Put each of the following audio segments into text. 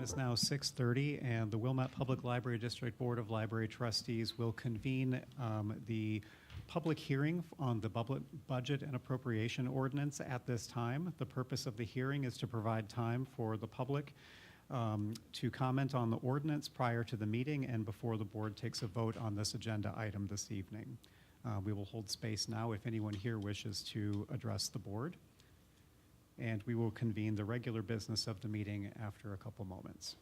is now 6:30, and the Wilmette Public Library District Board of Library Trustees will convene the public hearing on the budget and appropriation ordinance at this time. The purpose of the hearing is to provide time for the public to comment on the ordinance prior to the meeting and before the board takes a vote on this agenda item this evening. We will hold space now if anyone here wishes to address the board. And we will convene the regular business of the meeting after a couple moments.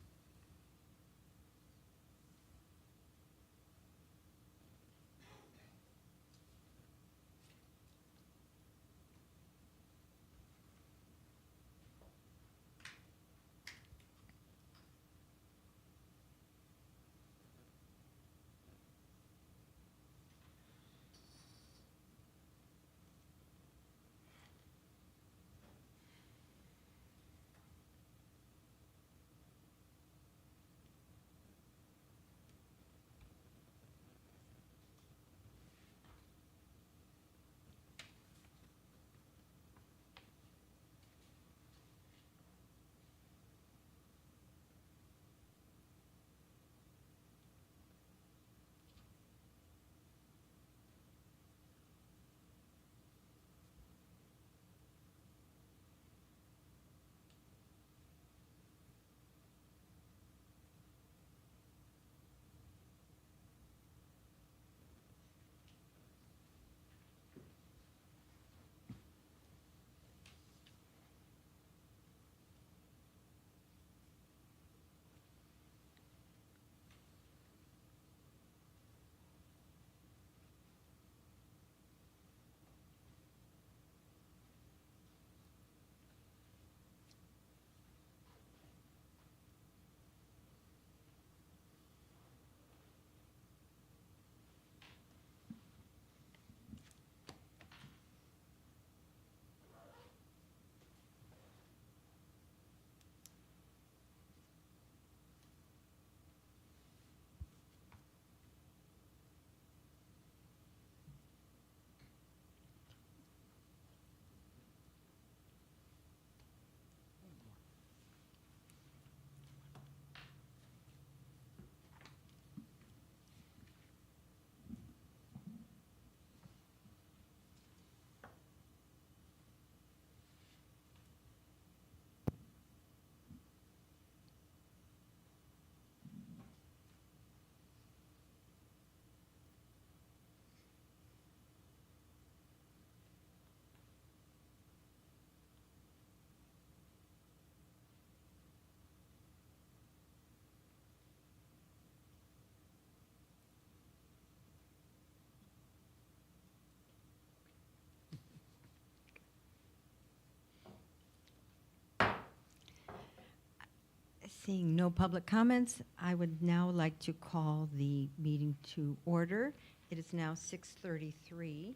Seeing no public comments, I would now like to call the meeting to order. It is now 6:33,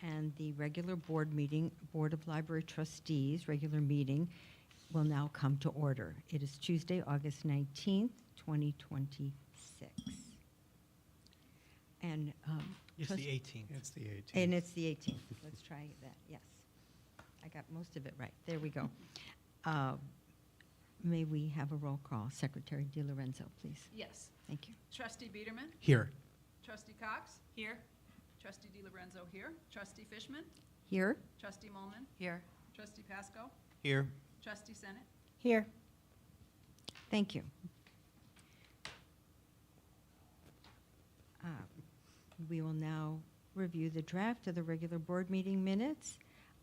and the regular board meeting, Board of Library Trustees, regular meeting, will now come to order. It is Tuesday, August 19th, 2026. And It's the 18th. It's the 18th. and it's the 18th. Let's try that, yes. I got most of it right. There we go. May we have a roll call? Secretary DiLorenzo, please. Yes. Thank you. Trustee Biederman? Here. Trustee Cox? Here. Trustee DiLorenzo here. Trustee Fishman? Here? Trustee Molman. Here. Trustee Pasco? Here. Trustee Senate? Here. Thank you. We will now review the draft of the regular board meeting minutes.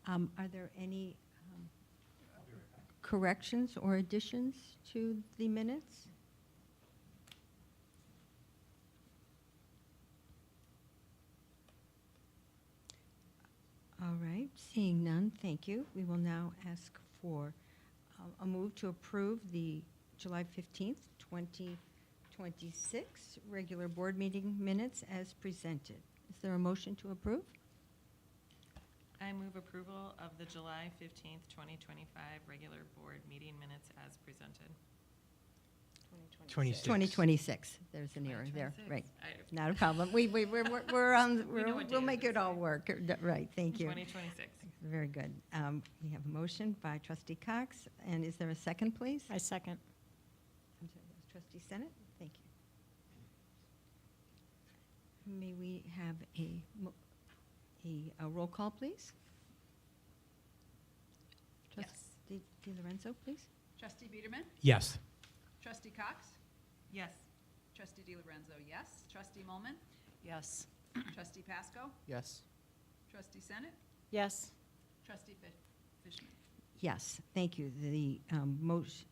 Are there any corrections or additions to the minutes? All right, seeing none, thank you. We will now ask for a move to approve the July 15th, 2026 regular board meeting minutes as presented. Is there a motion to approve? I move approval of the July 15th, 2025 regular board meeting minutes as presented. 26. 2026. There's an error there. 2026. Right. Not a problem. We're on. We know what We'll day make it it is, all right? work. Right. Thank you. 2026. Very good. We have a motion by Trustee Cox, and is there a second, please? I second. Trustee Senate, thank you. May we have a roll call, please? Yes. Trustee DiLorenzo, please? Trustee Biederman? Yes. Trustee Cox? Yes. Trustee DiLorenzo, yes. Trustee Molman, Yes. Trustee Pasco? Yes. Trustee Senate? Yes. Trustee Fishman? Yes, thank you.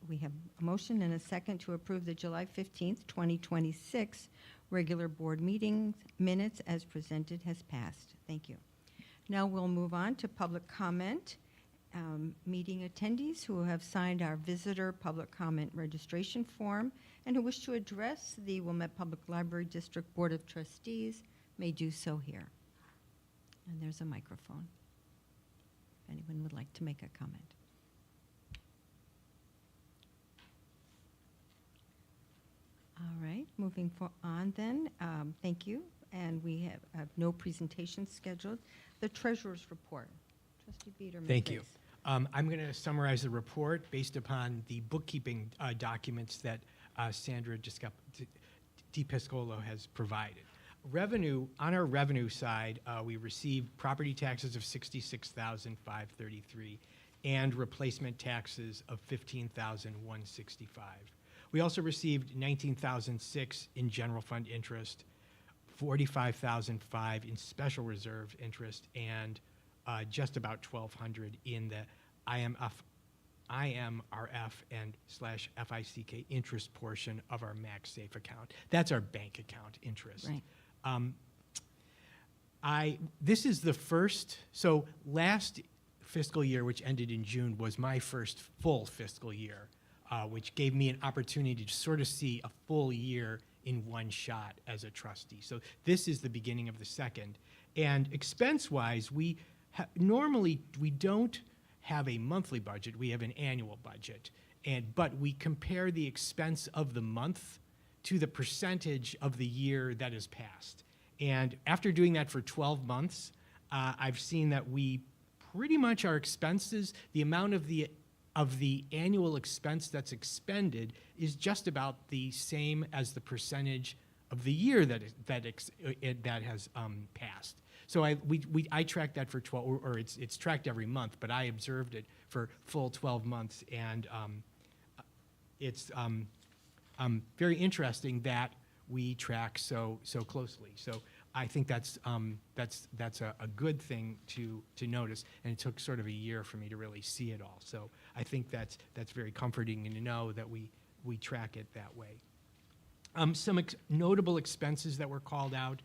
We have a motion and a second to approve the July 15th, 2026 regular board meeting minutes as presented has passed. Thank you. Now we'll move on to public comment. Meeting attendees who have signed our visitor public comment registration form and who wish to address the Wilmette Public Library District Board of Trustees may do so here. And there's a microphone if anyone would like to make a comment. All right, moving on then. Thank you. And we have no presentation scheduled. The treasurer's report. Trustee Biederman, Thank you. please. I'm going to summarize the report based upon the bookkeeping documents that Sandra DiPiscolo has provided. Revenue, on our revenue side, we received property taxes of $66,533 and replacement taxes of $15,165. We also received $19,006 in general fund interest, $45,005 in special reserve interest, and just about $1,200 in the IMRF and /FICK interest portion of our Max Safe account. That's our bank account interest. Right. This is the first, so last fiscal year, which ended in June, was my first full fiscal year, which gave me an opportunity to sort of see a full year in one shot as a trustee. So this is the beginning of the second. And expense-wise, normally we don't have a monthly budget, we have an annual budget. But we compare the expense of the month to the percentage of the year that is passed. And after doing that for 12 months, I've seen that we pretty much our expenses, the amount of the annual expense that's expended is just about the same as the percentage of the year that has passed. So I tracked that for 12, or it's tracked every month, but I observed it for full 12 months, and it's very interesting that we track so closely. So I think that's a good thing to notice, and it took sort of a year for me to really see it all. So I think that's very comforting to know that we track it that way. Some notable expenses that were called out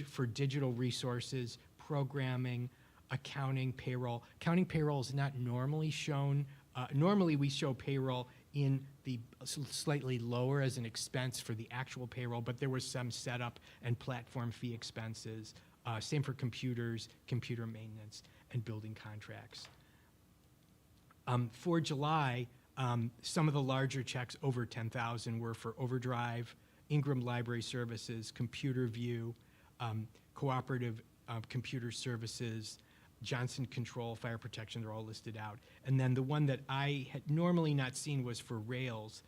for digital resources, programming, accounting, payroll. Accounting payroll is not normally shown. Normally we show payroll in the slightly lower as an expense for the actual payroll, but there was some setup and platform fee expenses. Same for computers, computer maintenance, and building contracts. For July, some of the larger checks over $10,000 were for Overdrive, Ingram Library Services, Computer View, Cooperative Computer Services, Johnson Control, Fire Protection, they're all listed out. And then the one that I had normally not seen was for Rails,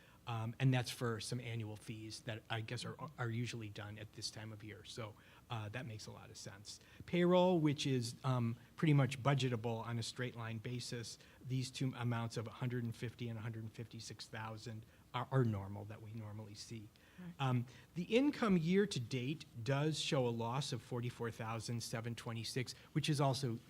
and that's for some annual fees that I guess are usually done at this time of year. So that makes a lot of sense. Payroll, which is pretty much budgetable on a straight line basis, these two amounts of $150,000 and $156,000 are normal that we normally see. Right. The income year to date does show a loss of $44,726, which is also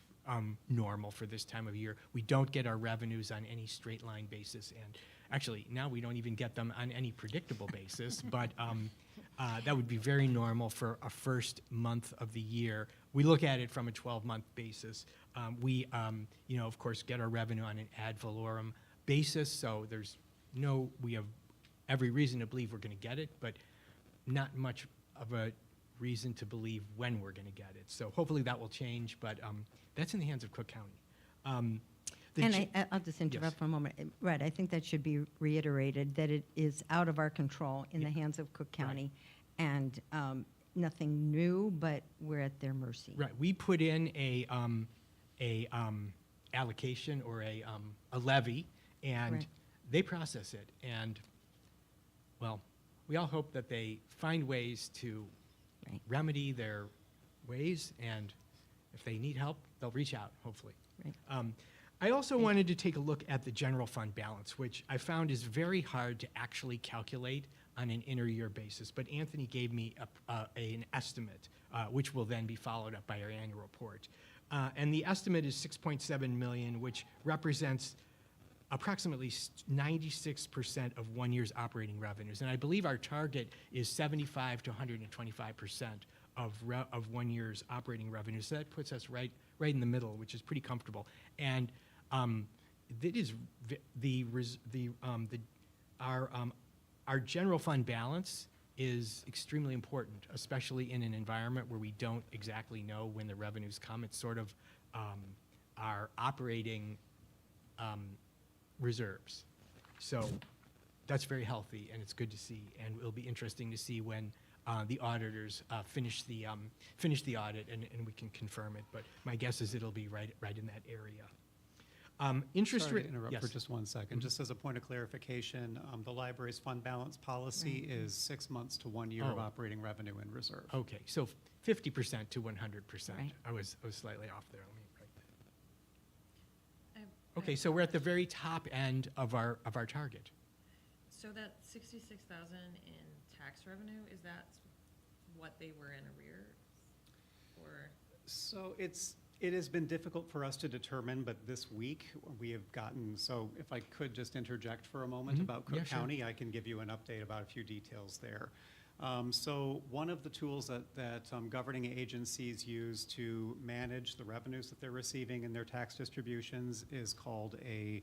normal for this time of year. We don't get our revenues on any straight line basis, and actually now we don't even get them on any predictable basis, but that would be very normal for a first month of the year. We look at it from a 12-month basis. We of course, get our revenue on an ad valorem basis, so we have every reason to believe we're going to get it, but not much of a reason to believe when we're going to get it. So hopefully that will change, but that's in the hands of Cook County. I'll just interrupt Yes. for a moment. Right, I think that should be reiterated, that it is out of our control, in the hands of Cook County, and nothing new, but we're at their mercy. Right, we put in a allocation or a levy, and Right. they process it, and well, we all hope that they find ways to Right. remedy their ways, and if they need help, they'll reach out, hopefully. Right. I also wanted to take a look at the general fund balance, which I found is very hard to actually calculate on an inter-year basis. But Anthony gave me an estimate, which will then be followed up by our annual report. And the estimate is 6.7 million, which represents approximately 96% of 1 year's operating revenues. And I believe our target is 75 to 125% of 1 year's operating revenues. So that puts us right in the middle, which is pretty comfortable. And that is our general fund balance is extremely important, especially in an environment where we don't exactly know when the revenues come. It's sort of our operating reserves. So that's very healthy, and it's good to see. And it'll be interesting to see when the auditors finish the audit, and we can confirm it. But my guess is it'll be right in that area. Interest Sorry rate. to interrupt Yes. for just 1 second. Just as a point of clarification, the library's fund balance policy is 6 months to 1 year of Oh. operating revenue in reserve. Okay, so 50% to 100%. Right. I was slightly off there. Let me write that. I- Okay, so we're at the very top end of our target. So that 66,000 in tax revenue, is that what they were in arrears? Or, So it has been difficult for us to determine, but this week we have gotten, so if I could just interject for a moment Mhm. about Cook Yeah, sure. County, I can give you an update about a few details there. So one of the tools that governing agencies use to manage the revenues that they're receiving in their tax distributions is called the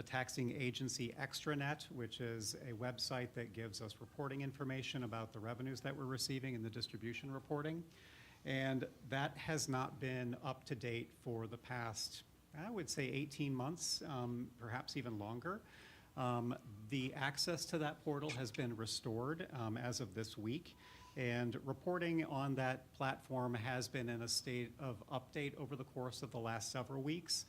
Taxing Agency Extranet, which is a website that gives us reporting information about the revenues that we're receiving in the distribution reporting. And that has not been up to date for the past, I would say, 18 months, perhaps even longer. The access to that portal has been restored as of this week, and reporting on that platform has been in a state of update over the course of the last several weeks.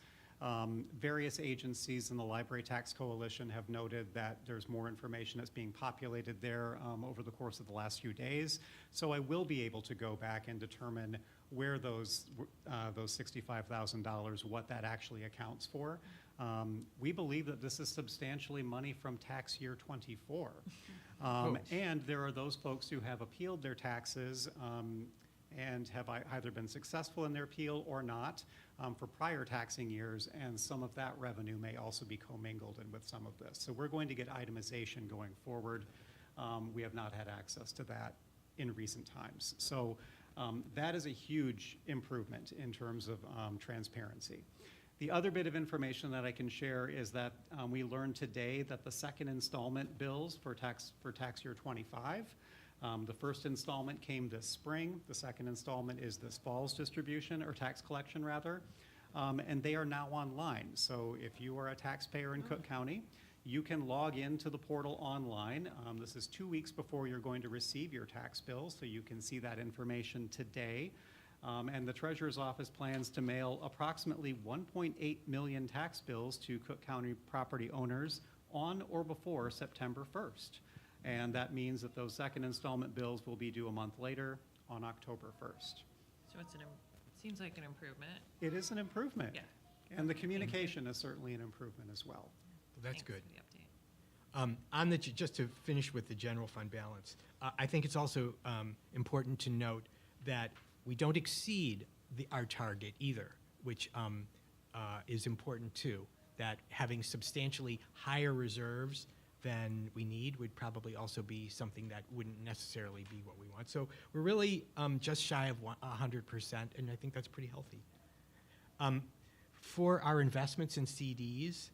Various agencies in the Library Tax Coalition have noted that there's more information that's being populated there over the course of the last few days. So I will be able to go back and determine where those $65,000, what that actually accounts for. We believe that this is substantially money from tax year 24. And there are those folks who have appealed their taxes and have either been successful in their appeal or not for prior taxing years, and some of that revenue may also be commingled in with some of this. So we're going to get itemization going forward. We have not had access to that in recent times. So that is a huge improvement in terms of transparency. The other bit of information that I can share is that we learned today that the second installment bills for tax year 25, the first installment came this spring. The second installment is this fall's distribution, or tax collection rather, and they are now online. So if you are a taxpayer in Cook County, you can log into the portal online. This is 2 weeks before you're going to receive your tax bill, so you can see that information today. And the Treasurer's Office plans to mail approximately 1.8 million tax bills to Cook County property owners on or before September 1st. And that means that those second installment bills will be due a month later on October 1st. so it seems like an improvement. It is an improvement. Yeah. And the communication is certainly an improvement as well. That's Thanks good. for the update. Just to finish with the general fund balance, I think it's also important to note that we don't exceed our target either, which is important too. That having substantially higher reserves than we need would probably also be something that wouldn't necessarily be what we want. So we're really just shy of 100%, and I think that's pretty healthy. For our investments in CDs,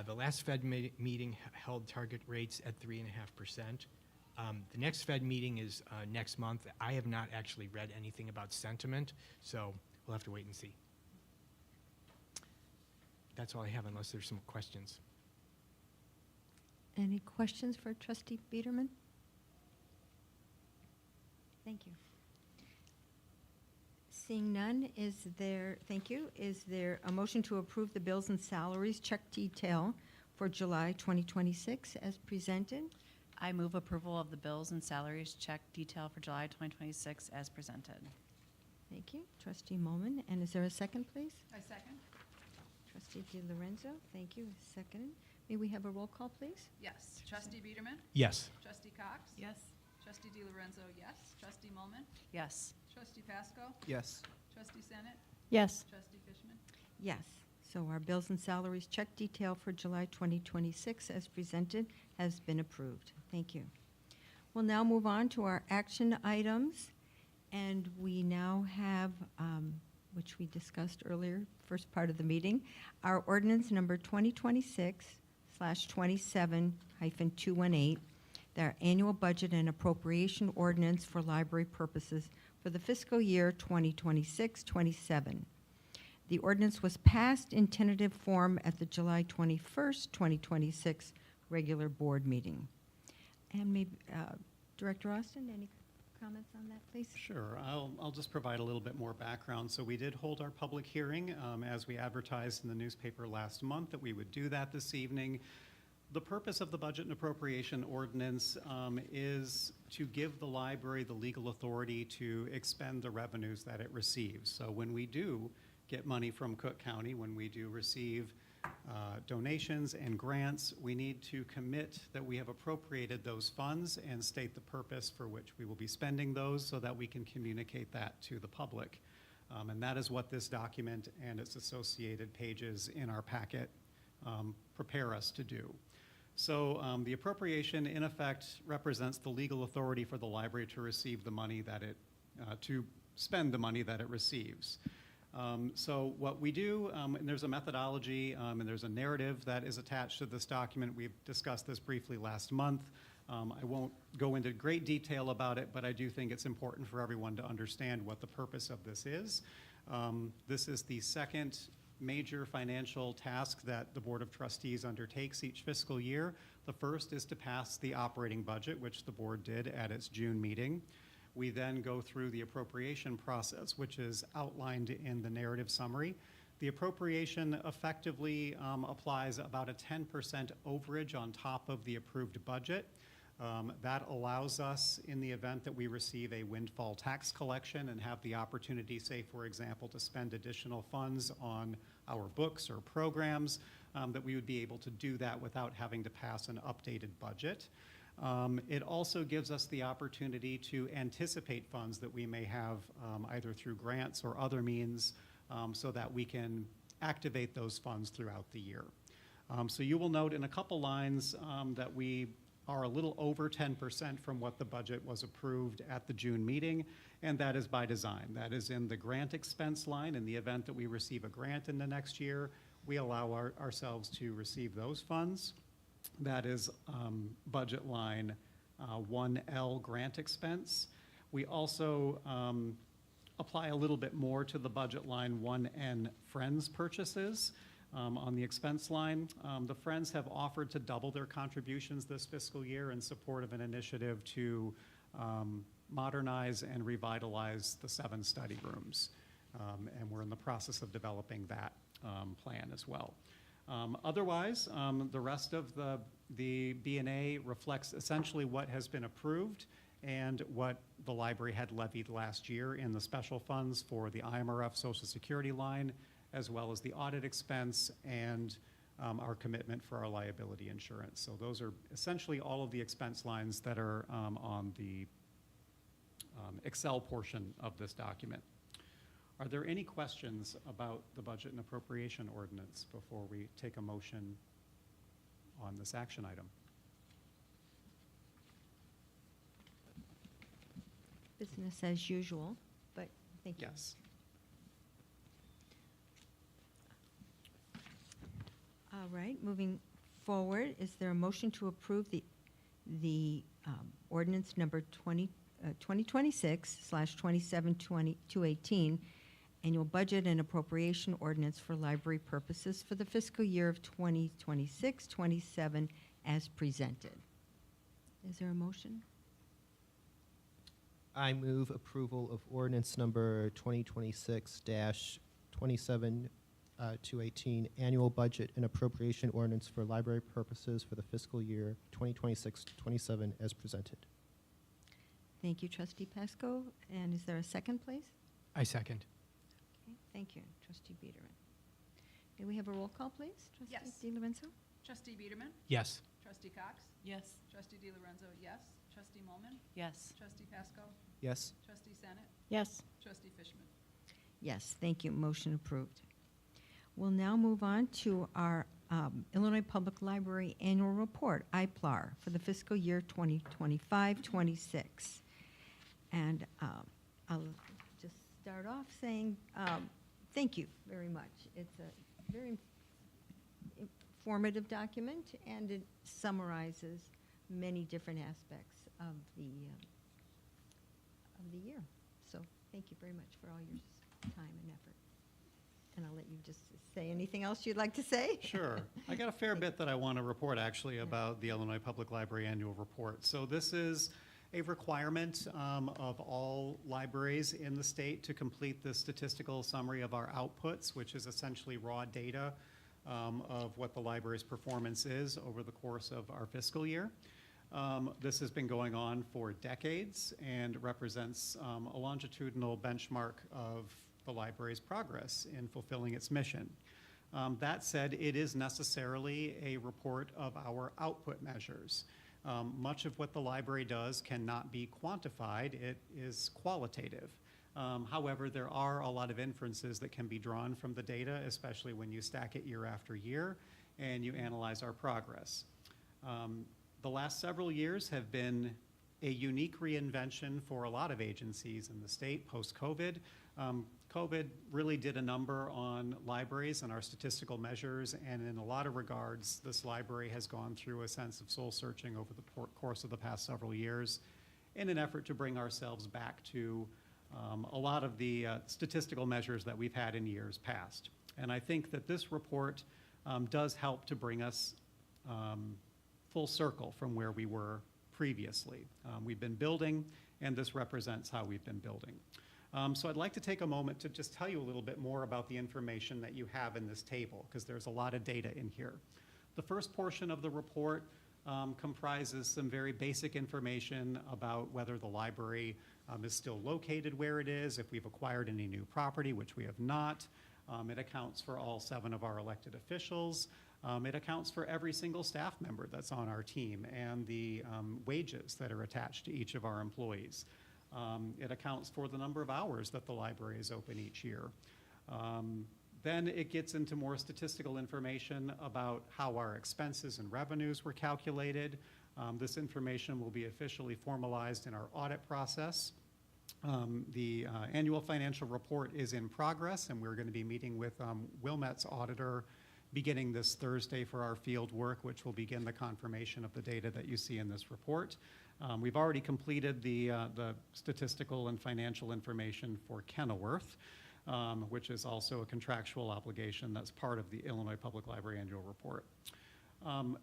the last Fed meeting held target rates at 3.5%. The next Fed meeting is next month. I have not actually read anything about sentiment, so we'll have to wait and see. That's all I have, unless there's some questions. Any questions for Trustee Biederman? Thank you. Seeing none, thank you. Is there a motion to approve the bills and salaries check detail for July 2026 as presented. I move approval of the bills and salaries check detail for July 2026 as presented. Thank you. Trustee Molman. And is there a second, please? I second. Trustee DiLorenzo, thank you. Second. May we have a roll call, please? Yes. Trustee Biederman? Yes. Trustee Cox? Yes. Trustee DiLorenzo, yes. Trustee Molman. Yes. Trustee Pasco? Yes. Trustee Senate? Yes. Trustee Fishman? Yes. So our bills and salaries check detail for July 2026 as presented has been approved. Thank you. We'll now move on to our action items. And we now have, which we discussed earlier, first part of the meeting, our ordinance number 2026/27-218, their annual budget and appropriation ordinance for library purposes for the fiscal year 2026-27. The ordinance was passed in tentative form at the July 21st, 2026 regular board meeting. And maybe, Director Austin, any comments on that, please? Sure. I'll just provide a little bit more background. So we did hold our public hearing as we advertised in the newspaper last month that we would do that this evening. The purpose of the budget and appropriation ordinance is to give the library the legal authority to expend the revenues that it receives. So when we do get money from Cook County, when we do receive donations and grants, we need to commit that we have appropriated those funds and state the purpose for which we will be spending those so that we can communicate that to the public. And that is what this document and its associated pages in our packet prepare us to do. So the appropriation, in effect, represents the legal authority for the library to receive the money that it, to spend the money that it receives. So what we do, and there's a methodology and there's a narrative that is attached to this document. We've discussed this briefly last month. I won't go into great detail about it, but I do think it's important for everyone to understand what the purpose of this is. This is the second major financial task that the Board of Trustees undertakes each fiscal year. The first is to pass the operating budget, which the board did at its June meeting. We then go through the appropriation process, which is outlined in the narrative summary. The appropriation effectively applies about a 10% overage on top of the approved budget. That allows us, in the event that we receive a windfall tax collection and have the opportunity, say, for example, to spend additional funds on our books or programs, that we would be able to do that without having to pass an updated budget. It also gives us the opportunity to anticipate funds that we may have either through grants or other means so that we can activate those funds throughout the year. So you will note in a couple lines that we are a little over 10% from what the budget was approved at the June meeting, and that is by design. That is in the grant expense line. In the event that we receive a grant in the next year, we allow ourselves to receive those funds. That is budget line 1L grant expense. We also apply a little bit more to the budget line 1N Friends purchases. On the expense line, the Friends have offered to double their contributions this fiscal year in support of an initiative to modernize and revitalize the 7 study rooms. And we're in the process of developing that plan as well. Otherwise, the rest of the B&A reflects essentially what has been approved and what the library had levied last year in the special funds for the IMRF Social Security line, as well as the audit expense and our commitment for our liability insurance. So those are essentially all of the expense lines that are on the Excel portion of this document. Are there any questions about the budget and appropriation ordinance before we take a motion on this action item? Business as usual, but thank you. Yes. All right, moving forward, is there a motion to approve the ordinance number 2026/27-218 annual budget and appropriation ordinance for library purposes for the fiscal year of 2026-27 as presented? Is there a motion? I move approval of ordinance number 2026-27 to 18 annual budget and appropriation ordinance for library purposes for the fiscal year 2026-27 as presented. Thank you, Trustee Pasco. And is there a second, please? I second. Okay, thank you, Trustee Biederman. May we have a roll call, please? Yes. Trustee DiLorenzo? Trustee Biederman? Yes. Trustee Cox? Yes. Trustee DiLorenzo, yes. Trustee Molman, Yes. Trustee Pasco? Yes. Trustee Senate? Yes. Trustee Fishman? Yes, thank you. Motion approved. We'll now move on to our Illinois Public Library Annual Report, IPLAR, for the fiscal year 2025-26. And I'll just start off saying thank you very much. It's a very informative document, and it summarizes many different aspects of the year. So thank you very much for all your time and effort. And I'll let you just say anything else you'd like to say. Sure. I got a fair bit that I want to report, actually, about the Illinois Public Library Annual Report. So this is a requirement of all libraries in the state to complete the statistical summary of our outputs, which is essentially raw data of what the library's performance is over the course of our fiscal year. This has been going on for decades and represents a longitudinal benchmark of the library's progress in fulfilling its mission. That said, it is necessarily a report of our output measures. Much of what the library does cannot be quantified. It is qualitative. However, there are a lot of inferences that can be drawn from the data, especially when you stack it year after year and you analyze our progress. The last several years have been a unique reinvention for a lot of agencies in the state post-COVID. COVID really did a number on libraries and our statistical measures, and in a lot of regards, this library has gone through a sense of soul searching over the course of the past several years in an effort to bring ourselves back to a lot of the statistical measures that we've had in years past. And I think that this report does help to bring us full circle from where we were previously. We've been building, and this represents how we've been building. So I'd like to take a moment to just tell you a little bit more about the information that you have in this table, because there's a lot of data in here. The first portion of the report comprises some very basic information about whether the library is still located where it is, if we've acquired any new property, which we have not. It accounts for all 7 of our elected officials. It accounts for every single staff member that's on our team and the wages that are attached to each of our employees. It accounts for the number of hours that the library is open each year. Then it gets into more statistical information about how our expenses and revenues were calculated. This information will be officially formalized in our audit process. The annual financial report is in progress, and we're going to be meeting with Wilmette's auditor beginning this Thursday for our field work, which will begin the confirmation of the data that you see in this report. We've already completed the statistical and financial information for Kenilworth, which is also a contractual obligation that's part of the Illinois Public Library Annual Report.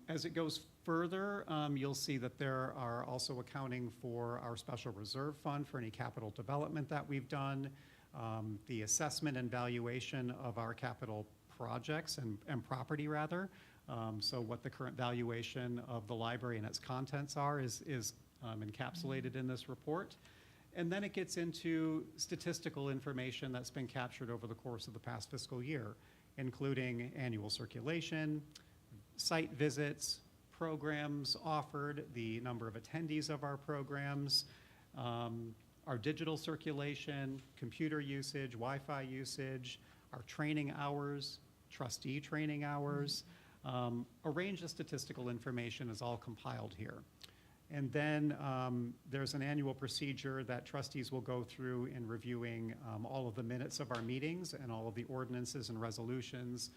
As it goes further, you'll see that there are also accounting for our special reserve fund for any capital development that we've done, the assessment and valuation of our capital projects and property rather. So what the current valuation of the library and its contents are is encapsulated in this report. And then it gets into statistical information that's been captured over the course of the past fiscal year, including annual circulation, site visits, programs offered, the number of attendees of our programs, our digital circulation, computer usage, Wi-Fi usage, our training hours, trustee training hours. A range of statistical information is all compiled here. And then there's an annual procedure that trustees will go through in reviewing all of the minutes of our meetings and all of the ordinances and resolutions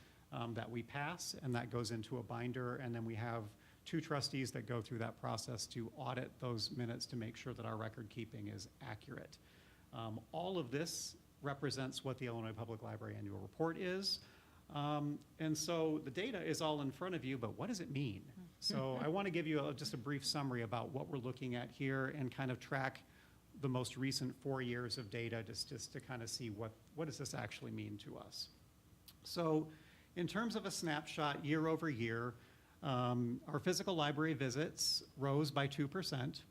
that we pass, and that goes into a binder, and then we have 2 trustees that go through that process to audit those minutes to make sure that our record keeping is accurate. All of this represents what the Illinois Public Library Annual Report is. And so the data is all in front of you, but what does it mean? So I want to give you just a brief summary about what we're looking at here and kind of track the most recent 4 years of data just to kind of see what does this actually mean to us. So in terms of a snapshot year over year, our physical library visits rose by 2%.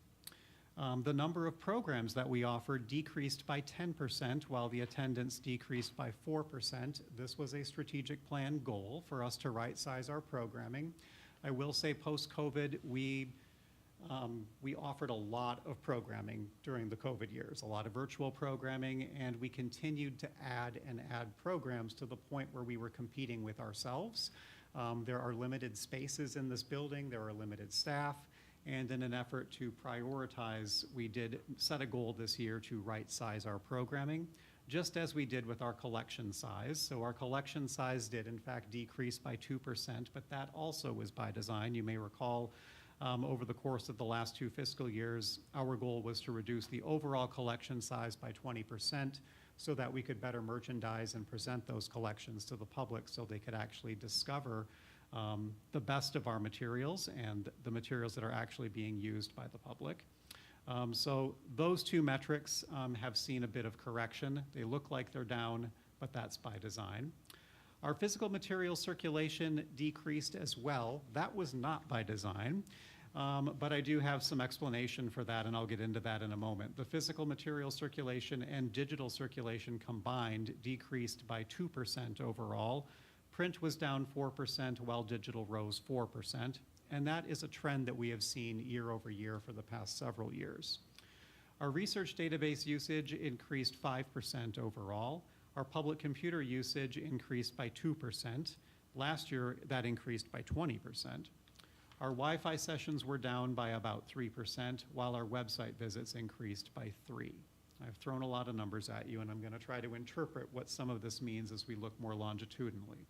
The number of programs that we offered decreased by 10%, while the attendance decreased by 4%. This was a strategic plan goal for us to right-size our programming. I will say post-COVID, we offered a lot of programming during the COVID years, a lot of virtual programming, and we continued to add and add programs to the point where we were competing with ourselves. There are limited spaces in this building, there are limited staff, and in an effort to prioritize, we did set a goal this year to right-size our programming, just as we did with our collection size. So our collection size did in fact decrease by 2%, but that also was by design. You may recall over the course of the last 2 fiscal years, our goal was to reduce the overall collection size by 20% so that we could better merchandise and present those collections to the public so they could actually discover the best of our materials and the materials that are actually being used by the public. So those 2 metrics have seen a bit of correction. They look like they're down, but that's by design. Our physical material circulation decreased as well. That was not by design, but I do have some explanation for that, and I'll get into that in a moment. The physical material circulation and digital circulation combined decreased by 2% overall. Print was down 4%, while digital rose 4%, and that is a trend that we have seen year over year for the past several years. Our research database usage increased 5% overall. Our public computer usage increased by 2%. Last year, that increased by 20%. Our Wi-Fi sessions were down by about 3%, while our website visits increased by 3%. I've thrown a lot of numbers at you, and I'm going to try to interpret what some of this means as we look more longitudinally.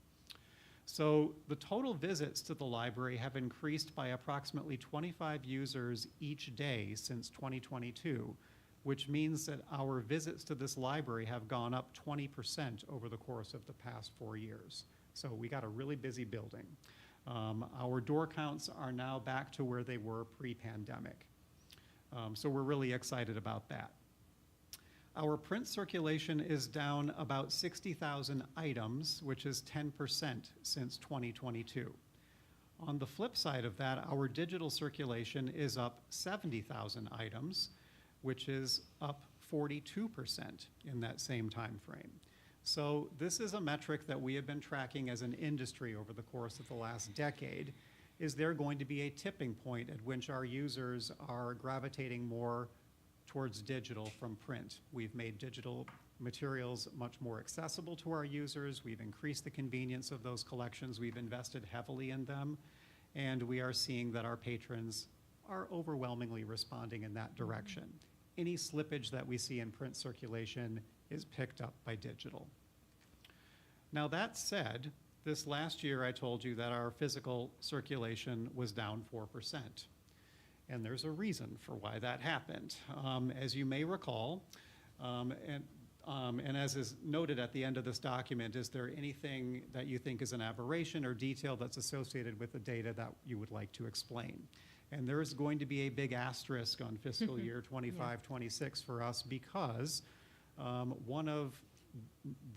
So the total visits to the library have increased by approximately 25 users each day since 2022, which means that our visits to this library have gone up 20% over the course of the past 4 years. So we got a really busy building. Our door counts are now back to where they were pre-pandemic. So we're really excited about that. Our print circulation is down about 60,000 items, which is 10% since 2022. On the flip side of that, our digital circulation is up 70,000 items, which is up 42% in that same time frame. So this is a metric that we have been tracking as an industry over the course of the last decade. Is there going to be a tipping point at which our users are gravitating more towards digital from print? We've made digital materials much more accessible to our users. We've increased the convenience of those collections. We've invested heavily in them. And we are seeing that our patrons are overwhelmingly responding in that direction. Any slippage that we see in print circulation is picked up by digital. Now that said, this last year I told you that our physical circulation was down 4%. And there's a reason for why that happened. As you may recall, and as is noted at the end of this document, is there anything that you think is an aberration or detail that's associated with the data that you would like to explain? And there is going to be a big asterisk on fiscal year 25-26 for us because one of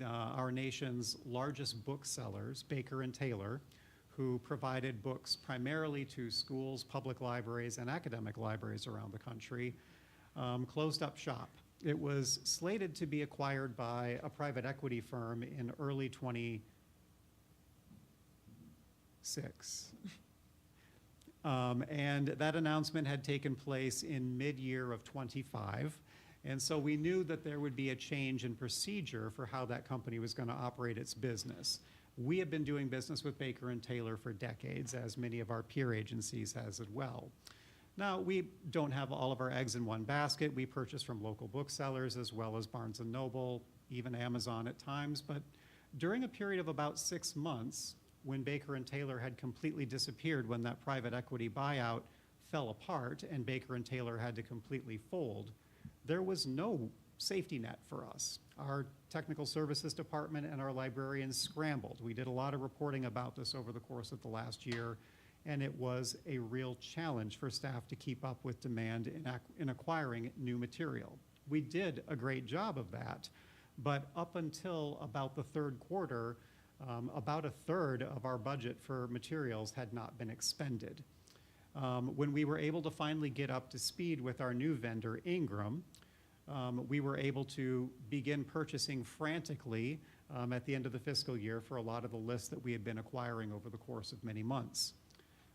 our nation's largest booksellers, Baker & Taylor, who provided books primarily to schools, public libraries, and academic libraries around the country, closed up shop. It was slated to be acquired by a private equity firm in early 26. And that announcement had taken place in mid-year of 25. And so we knew that there would be a change in procedure for how that company was going to operate its business. We have been doing business with Baker & Taylor for decades, as many of our peer agencies has as well. Now, we don't have all of our eggs in one basket. We purchase from local booksellers as well as Barnes & Noble, even Amazon at times. But during a period of about 6 months, when Baker & Taylor had completely disappeared, when that private equity buyout fell apart and Baker & Taylor had to completely fold, there was no safety net for us. Our technical services department and our librarians scrambled. We did a lot of reporting about this over the course of the last year, and it was a real challenge for staff to keep up with demand in acquiring new material. We did a great job of that, but up until about the third quarter, about a third of our budget for materials had not been expended. When we were able to finally get up to speed with our new vendor, Ingram, we were able to begin purchasing frantically at the end of the fiscal year for a lot of the lists that we had been acquiring over the course of many months.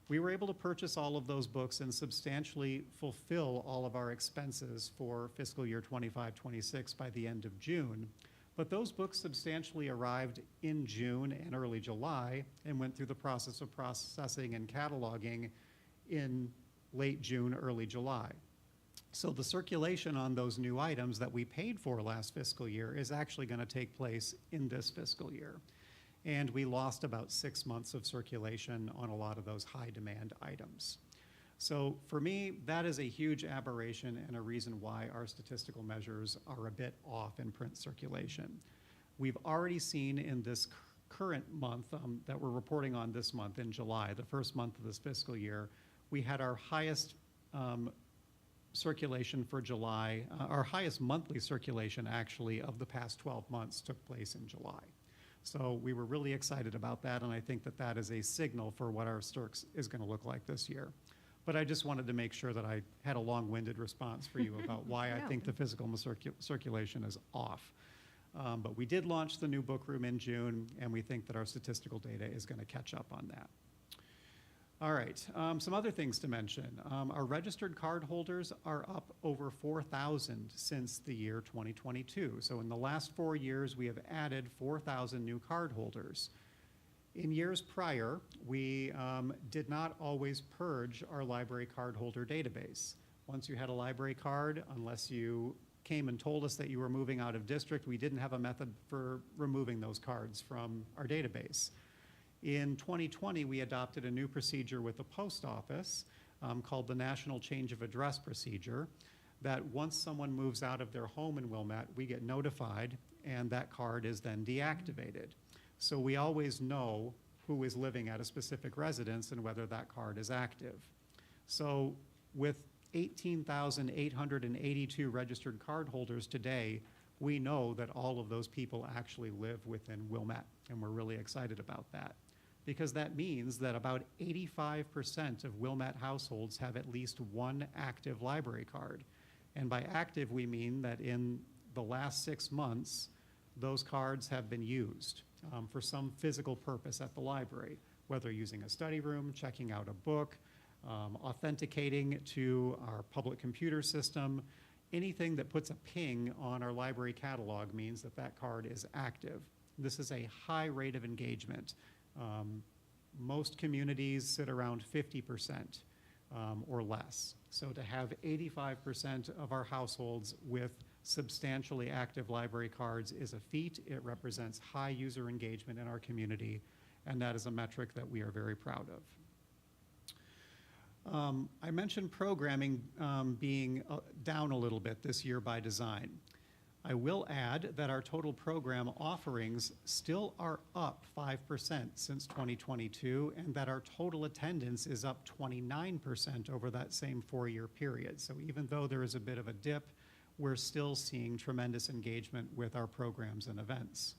We were able to purchase all of those books and substantially fulfill all of our expenses for fiscal year 25-26 by the end of June. But those books substantially arrived in June and early July and went through the process of processing and cataloging in late June, early July. So the circulation on those new items that we paid for last fiscal year is actually going to take place in this fiscal year. And we lost about 6 months of circulation on a lot of those high demand items. So for me, that is a huge aberration and a reason why our statistical measures are a bit off in print circulation. We've already seen in this current month that we're reporting on this month in July, the first month of this fiscal year, we had our highest circulation for July, our highest monthly circulation actually of the past 12 months took place in July. So we were really excited about that, and I think that that is a signal for what our Sturks is going to look like this year. But I just wanted to make sure that I had a long-winded response for you about why I think the physical circulation is off. But we did launch the new book room in June, and we think that our statistical data is going to catch up on that. All right, some other things to mention. Our registered card holders are up over 4,000 since the year 2022. So in the last 4 years, we have added 4,000 new card holders. In years prior, we did not always purge our library card holder database. Once you had a library card, unless you came and told us that you were moving out of district, we didn't have a method for removing those cards from our database. In 2020, we adopted a new procedure with the post office called the National Change of Address Procedure, that once someone moves out of their home in Wilmette, we get notified and that card is then deactivated. So we always know who is living at a specific residence and whether that card is active. So with 18,882 registered card holders today, we know that all of those people actually live within Wilmette, and we're really excited about that. Because that means that about 85% of Wilmette households have at least one active library card. And by active, we mean that in the last 6 months, those cards have been used for some physical purpose at the library, whether using a study room, checking out a book, authenticating to our public computer system. Anything that puts a ping on our library catalog means that that card is active. This is a high rate of engagement. Most communities sit around 50% or less. So to have 85% of our households with substantially active library cards is a feat. It represents high user engagement in our community, and that is a metric that we are very proud of. I mentioned programming being down a little bit this year by design. I will add that our total program offerings still are up 5% since 2022, and that our total attendance is up 29% over that same 4-year period. So even though there is a bit of a dip, we're still seeing tremendous engagement with our programs and events.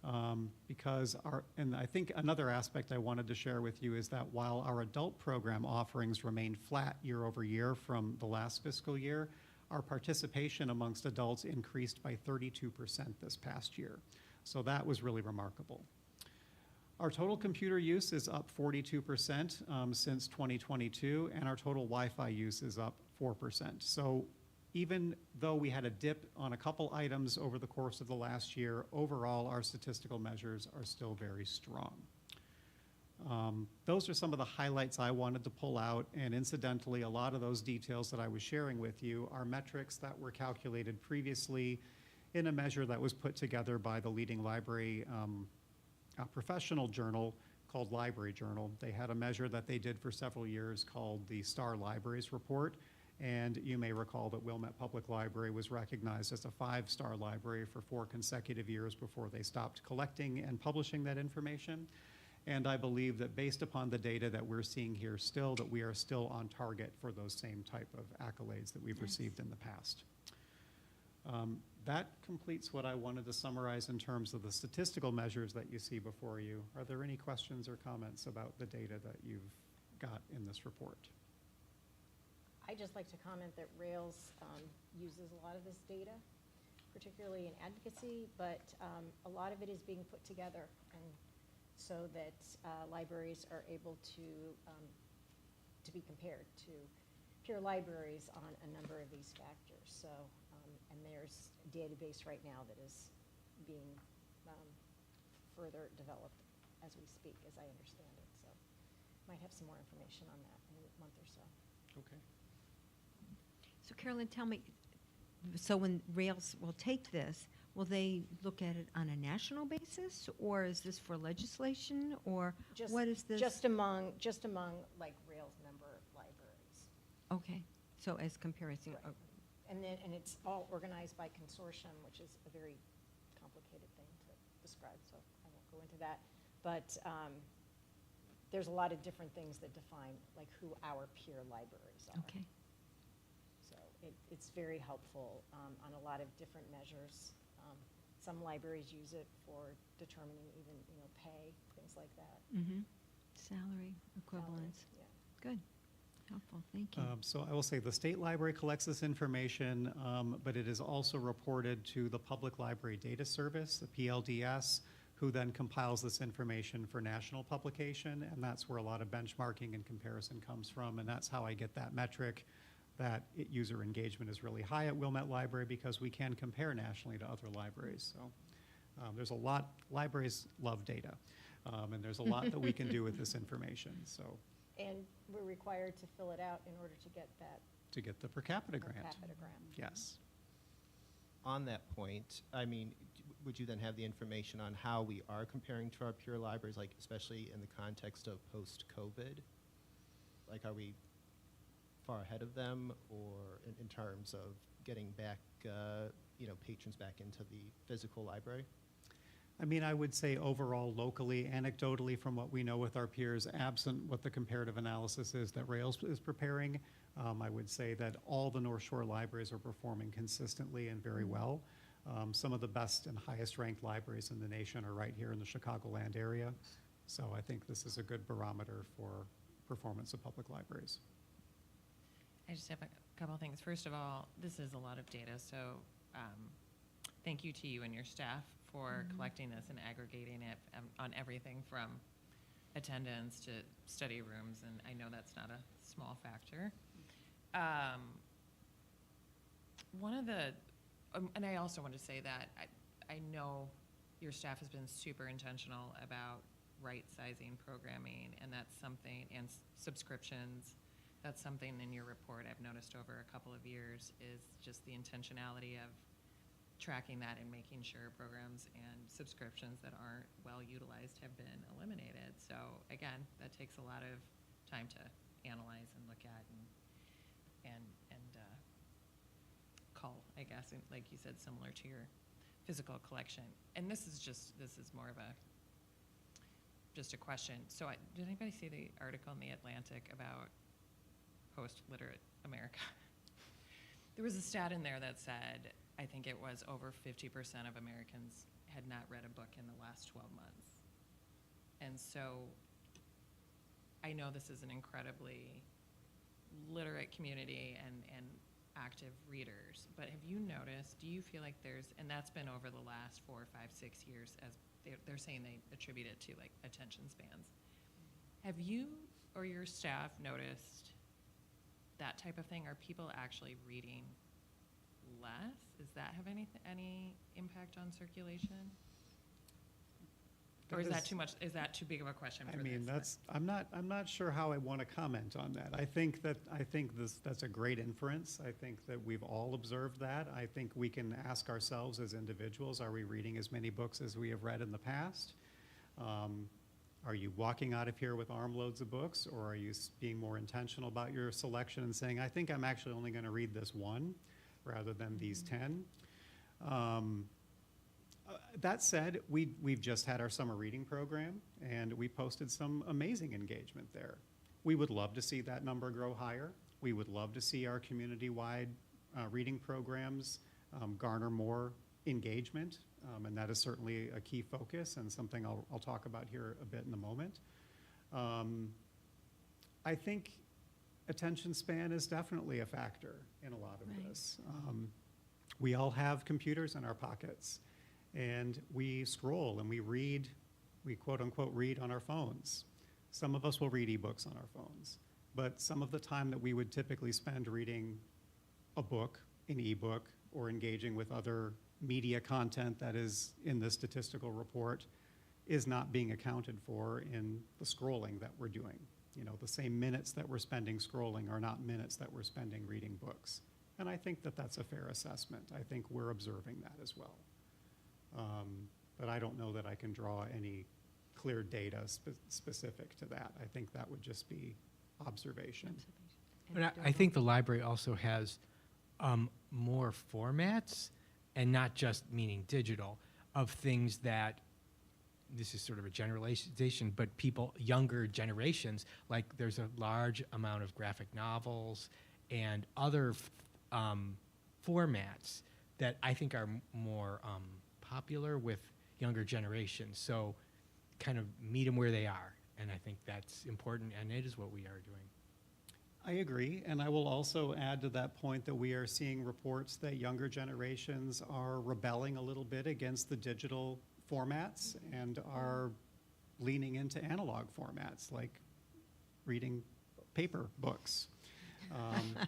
And I think another aspect I wanted to share with you is that while our adult program offerings remained flat year over year from the last fiscal year, our participation amongst adults increased by 32% this past year. So that was really remarkable. Our total computer use is up 42% since 2022, and our total Wi-Fi use is up 4%. So even though we had a dip on a couple items over the course of the last year, overall our statistical measures are still very strong. Those are some of the highlights I wanted to pull out, and incidentally, a lot of those details that I was sharing with you are metrics that were calculated previously in a measure that was put together by the leading library professional journal called Library Journal. They had a measure that they did for several years called the Star Libraries Report, and you may recall that Wilmette Public Library was recognized as a 5-star library for 4 consecutive years before they stopped collecting and publishing that information. And I believe that based upon the data that we're seeing here still, that we are still on target for those same type of accolades that we've received in the past. That completes what I wanted to summarize in terms of the statistical measures that you see before you. Are there any questions or comments about the data that you've got in this report? I'd just like to comment that Rails uses a lot of this data, particularly in advocacy, but a lot of it is being put together and so that libraries are able to be compared to peer libraries on a number of these factors. So, and there's a database right now that is being further developed as we speak, as I understand it. So, might have some more information on that in a month or so. Okay. So Carolyn, tell me, so when Rails will take this, will they look at it on a national basis, or is this for legislation, or what is this? Just among like Rails member libraries. Okay, so as comparison, Right. And it's all organized by consortium, which is a very complicated thing to describe, so I won't go into that. But there's a lot of different things that define like who our peer libraries are. okay. So it's very helpful on a lot of different measures. Some libraries use it for determining even, pay, things like that. Mm-hmm. Salary equivalents. Salary, yeah. Good, helpful, thank you. So I will say the state library collects this information, but it is also reported to the Public Library Data Service, the PLDS, who then compiles this information for national publication, and that's where a lot of benchmarking and comparison comes from, and that's how I get that metric that user engagement is really high at Wilmette Library because we can compare nationally to other libraries. So there's a lot, libraries love data, and there's a lot that we can do with this information. So And we're required to fill it out in order to get that to get the per capita per grant. capita grant. Yes. On that point, I mean, would you then have the information on how we are comparing to our peer libraries, like especially in the context of post-COVID? Like, are we far ahead of them, or in terms of getting back, patrons back into the physical library? I mean, I would say overall, locally, anecdotally, from what we know with our peers, absent what the comparative analysis is that Rails is preparing, I would say that all the North Shore libraries are performing consistently and very well. Some of the best and highest ranked libraries in the nation are right here in the Chicagoland area. So I think this is a good barometer for performance of public libraries. I just have a couple of things. First of all, this is a lot of data, so thank you to you and your staff for collecting this and aggregating it on everything from attendance to study rooms, and I know that's not a small factor. One of the, and I also want to say that I know your staff has been super intentional about right-sizing programming, and that's something, and subscriptions. That's something in your report I've noticed over a couple of years is just the intentionality of tracking that and making sure programs and subscriptions that aren't well utilized have been eliminated. So again, that takes a lot of time to analyze and look at and call, I guess, and like you said, similar to your physical collection. And this is more of just a question. So did anybody see the article in The Atlantic about post-literate America? There was a stat in there that said, I think it was over 50% of Americans had not read a book in the last 12 months. And so I know this is an incredibly literate community and active readers, but have you noticed, do you feel like and that's been over the last 4, 5, 6 years, as they're saying they attribute it to like attention spans. Have you or your staff noticed that type of thing? Are people actually reading less? Does that have any impact on circulation? Or is that too much? Is that too big of a question for I mean, this? I'm not sure how I want to comment on that. I think that's a great inference. I think that we've all observed that. I think we can ask ourselves as individuals, are we reading as many books as we have read in the past? Are you walking out of here with armloads of books, or are you being more intentional about your selection and saying, I think I'm actually only going to read this one rather than these 10? That said, we've just had our summer reading program, and we posted some amazing engagement there. We would love to see that number grow higher. We would love to see our community-wide reading programs garner more engagement, and that is certainly a key focus and something I'll talk about here a bit in a moment. I think attention span is definitely a factor in a lot of Right. this. We all have computers in our pockets, and we scroll and we read, we quote unquote read on our phones. Some of us will read ebooks on our phones, but some of the time that we would typically spend reading a book, an ebook, or engaging with other media content that is in the statistical report is not being accounted for in the scrolling that we're doing. You know, the same minutes that we're spending scrolling are not minutes that we're spending reading books. And I think that that's a fair assessment. I think we're observing that as well. But I don't know that I can draw any clear data specific to that. I think that would just be observation. But I think the library also has more formats, and not just meaning digital, of things that, this is sort of a generalization, but people, younger generations, like there's a large amount of graphic novels and other formats that I think are more popular with younger generations. So kind of meet them where they are. And I think that's important, and it is what we are doing. I agree, and I will also add to that point that we are seeing reports that younger generations are rebelling a little bit against the digital formats and are leaning into analog formats, like reading paper books.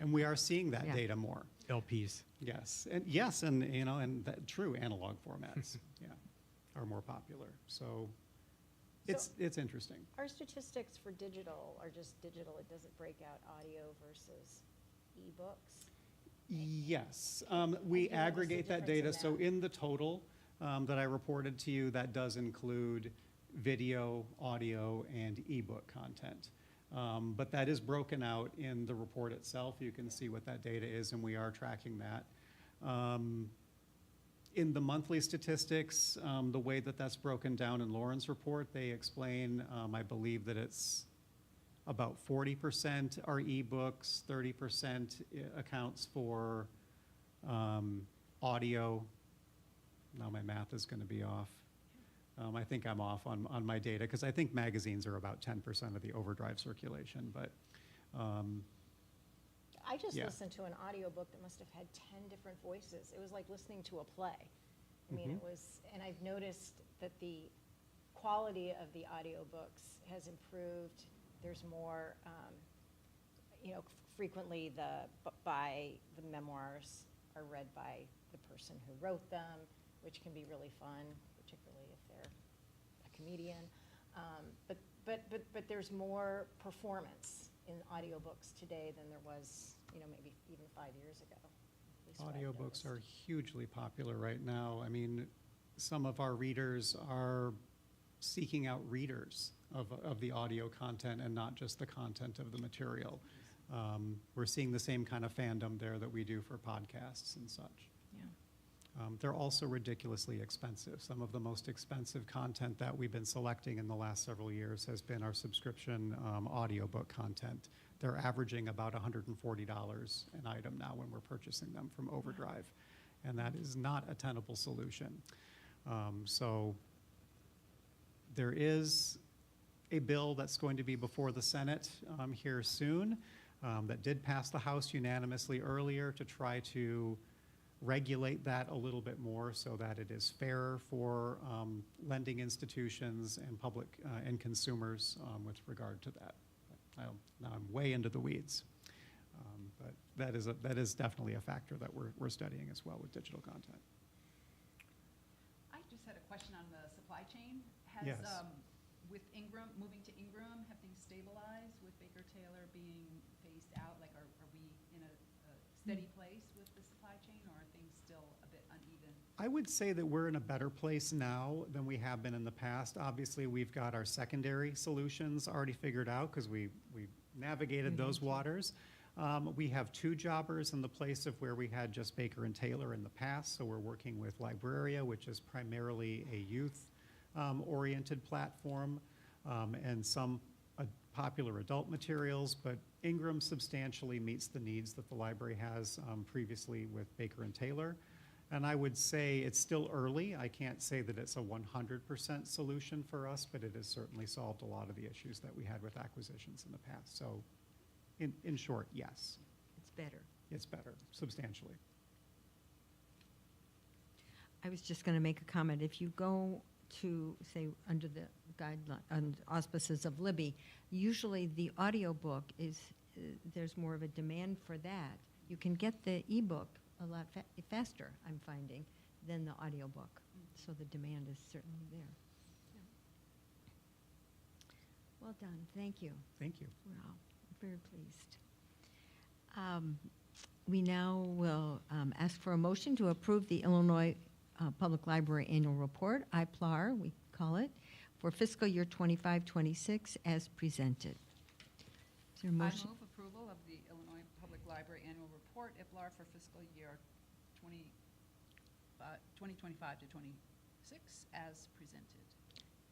And we are seeing that Yeah. data more. LPs. Yes, and you know, and that true analog formats, yeah, are more popular. So it's interesting. Our statistics for digital are just digital. It doesn't break out audio versus ebooks. Yes, we I feel like there's a aggregate that data, difference in so that. in the total that I reported to you, that does include video, audio, and ebook content. But that is broken out in the report itself. You can see what that data is, and we are tracking that. In the monthly statistics, the way that that's broken down in Lauren's report, they explain, I believe that it's about 40% are ebooks, 30% accounts for audio. Now my math is going to be off. I think I'm off on my data because I think magazines are about 10% of the overdrive circulation, but I just Yeah. listened to an audiobook that must have had 10 different voices. It was like listening to a play. I mean, Mhm. it was, and I've noticed that the quality of the audiobooks has improved. There's more, frequently the memoirs are read by the person who wrote them, which can be really fun, particularly if they're a comedian. But there's more performance in audiobooks today than there was, maybe even 5 years ago. at least what I've audiobooks noticed. are hugely popular right now. I mean, some of our readers are seeking out readers of the audio content and not just the content of the material. We're seeing the same kind of fandom there that we do for podcasts and such. Yeah. They're also ridiculously expensive. Some of the most expensive content that we've been selecting in the last several years has been our subscription audiobook content. They're averaging about $140 an item now when we're purchasing them from Overdrive, and that is not a tenable solution. So there is a bill that's going to be before the Senate here soon that did pass the House unanimously earlier to try to regulate that a little bit more so that it is fairer for lending institutions and public and consumers with regard to that. Now I'm way into the weeds, but that is definitely a factor that we're studying as well with digital content. I just had a question on the supply chain. Has, Yes. with Ingram, moving to Ingram, have things stabilized with Baker Taylor being phased out? Like, are we in a steady place with the supply chain, or are things still a bit uneven? I would say that we're in a better place now than we have been in the past. Obviously, we've got our secondary solutions already figured out because we navigated those waters. We have 2 jobbers in the place of where we had just Baker and Taylor in the past. So we're working with Libraria, which is primarily a youth oriented platform, and some popular adult materials, but Ingram substantially meets the needs that the library has previously with Baker and Taylor. And I would say it's still early. I can't say that it's a 100% solution for us, but it has certainly solved a lot of the issues that we had with acquisitions in the past. So in short, yes, It's better. it's better substantially. I was just going to make a comment. If you go to, say, under the guideline, auspices of Libby, usually the audiobook is, there's more of a demand for that. You can get the ebook a lot faster, I'm finding, than the audiobook. So the demand is certainly there. Yeah. Well done. Thank you. Thank you. We're all very pleased. We now will ask for a motion to approve the Illinois Public Library Annual Report, IPLAR, we call it, for fiscal year 25-26 as presented. Is there a I motion? move approval of the Illinois Public Library Annual Report, IPLAR, for fiscal year 2025 to 26 as presented.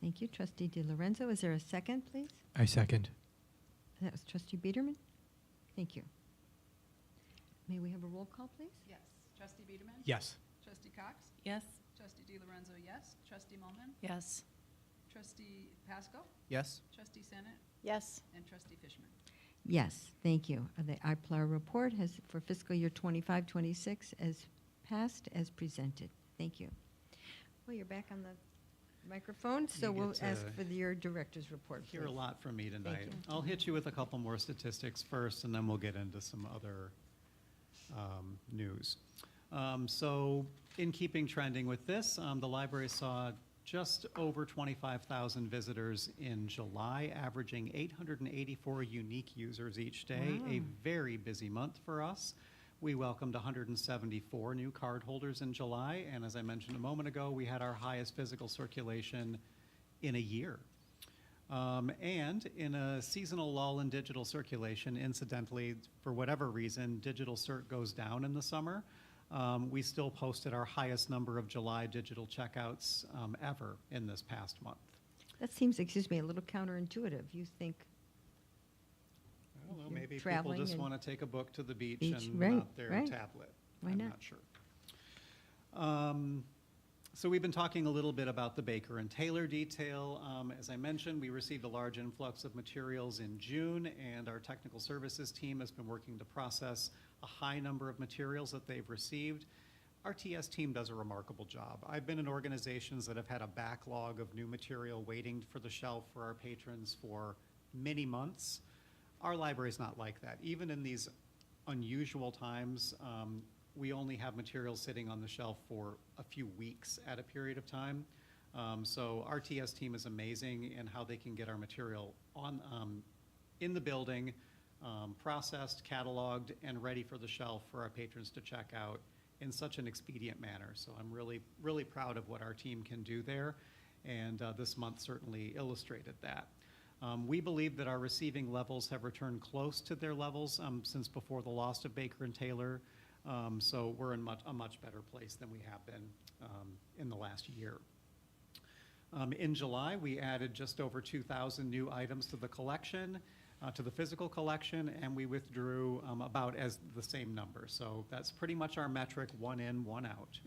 Thank you, Trustee DiLorenzo. Is there a second, please? I second. That was Trustee Biederman. Thank you. May we have a roll call, please? Yes. Trustee Biederman? Yes. Trustee Cox? Yes. Trustee DiLorenzo, yes. Trustee Mullen? Yes. Trustee Pasco? Yes? Trustee Senate? Yes. And Trustee Fishman? Yes, thank you. The IPLAR report has, for fiscal year 25-26, as passed as presented. Thank you. Well, you're back on the microphone, so You we'll get ask to for your director's report, Hear a please. lot from me tonight. you. I'll hit you with a couple more statistics first, and then we'll get into some other news. So in keeping trending with this, the library saw just over 25,000 visitors in July, averaging 884 unique users each day, a Wow. very busy month for us. We welcomed 174 new cardholders in July, and as I mentioned a moment ago, we had our highest physical circulation in a year. And in a seasonal lull in digital circulation, incidentally, for whatever reason, digital cert goes down in the summer. We still posted our highest number of July digital checkouts ever in this past month. That seems, excuse me, a little counterintuitive. You think, I don't know, You're maybe people traveling just and- want to take a book to the beach Beach, and right, not their right. tablet. Why I'm not? not sure. So we've been talking a little bit about the Baker and Taylor detail. As I mentioned, we received a large influx of materials in June, and our technical services team has been working to process a high number of materials that they've received. Our TS team does a remarkable job. I've been in organizations that have had a backlog of new material waiting for the shelf for our patrons for many months. Our library is not like that. Even in these unusual times, we only have material sitting on the shelf for a few weeks at a period of time. So our TS team is amazing in how they can get our material on in the building, processed, cataloged, and ready for the shelf for our patrons to check out in such an expedient manner. So I'm really, really proud of what our team can do there, and this month certainly illustrated that. We believe that our receiving levels have returned close to their levels since before the loss of Baker and Taylor. So we're in a much better place than we have been in the last year. In July, we added just over 2,000 new items to the collection, to the physical collection, and we withdrew about as the same number. So that's pretty much our metric, one in, one out.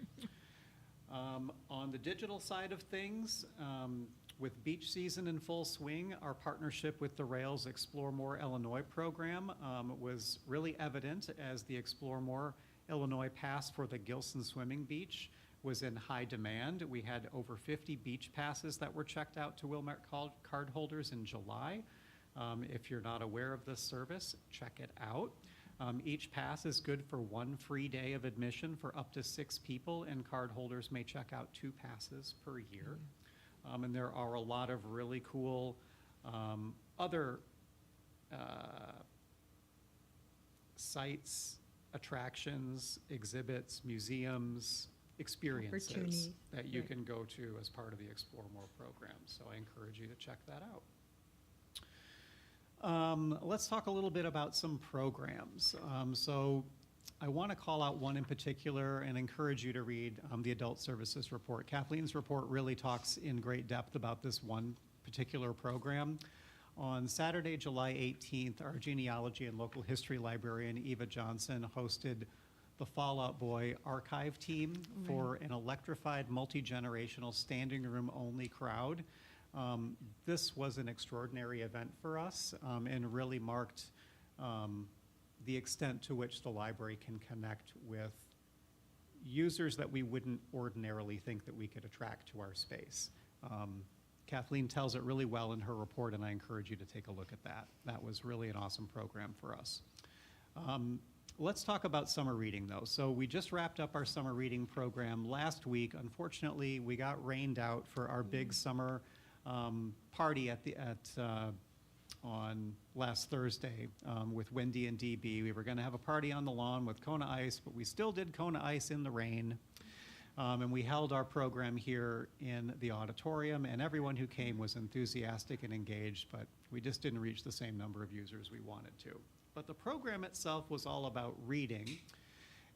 On the digital side of things, with beach season in full swing, our partnership with the Rails Explore More Illinois program was really evident as the Explore More Illinois pass for the Gilson Swimming Beach was in high demand. We had over 50 beach passes that were checked out to Wilmette cardholders in July. If you're not aware of this service, check it out. Each pass is good for one free day of admission for up to 6 people, and cardholders may check out 2 passes per year. And there are a lot of really cool other sites, attractions, exhibits, museums, experiences Opportunities, that you right. can go to as part of the Explore More program. So I encourage you to check that out. Let's talk a little bit about some programs. So I want to call out one in particular and encourage you to read the Adult Services report. Kathleen's report really talks in great depth about this one particular program. On Saturday, July 18th, our genealogy and local history librarian, Eva Johnson, hosted the Fallout Boy archive team for an electrified, multi-generational, standing room only crowd. This was an extraordinary event for us and really marked the extent to which the library can connect with users that we wouldn't ordinarily think that we could attract to our space. Kathleen tells it really well in her report, and I encourage you to take a look at that. That was really an awesome program for us. Let's talk about summer reading, though. So we just wrapped up our summer reading program last week. Unfortunately, we got rained out for our big summer party on last Thursday with Wendy and DB. We were going to have a party on the lawn with Kona Ice, but we still did Kona Ice in the rain. And we held our program here in the auditorium, and everyone who came was enthusiastic and engaged, but we just didn't reach the same number of users we wanted to. But the program itself was all about reading.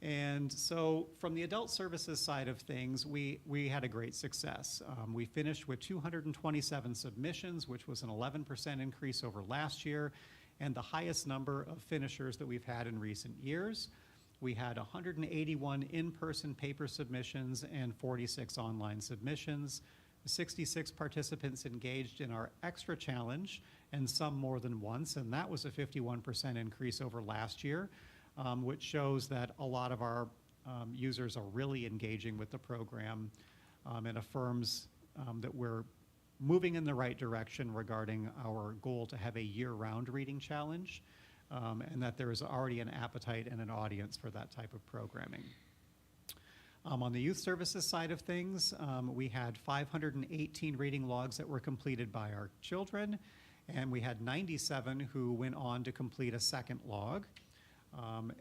And so from the adult services side of things, we had a great success. We finished with 227 submissions, which was an 11% increase over last year, and the highest number of finishers that we've had in recent years. We had 181 in-person paper submissions and 46 online submissions. 66 participants engaged in our extra challenge, and some more than once, and that was a 51% increase over last year, which shows that a lot of our users are really engaging with the program and affirms that we're moving in the right direction regarding our goal to have a year-round reading challenge. And that there is already an appetite and an audience for that type of programming. On the youth services side of things, we had 518 reading logs that were completed by our children, and we had 97 who went on to complete a second log.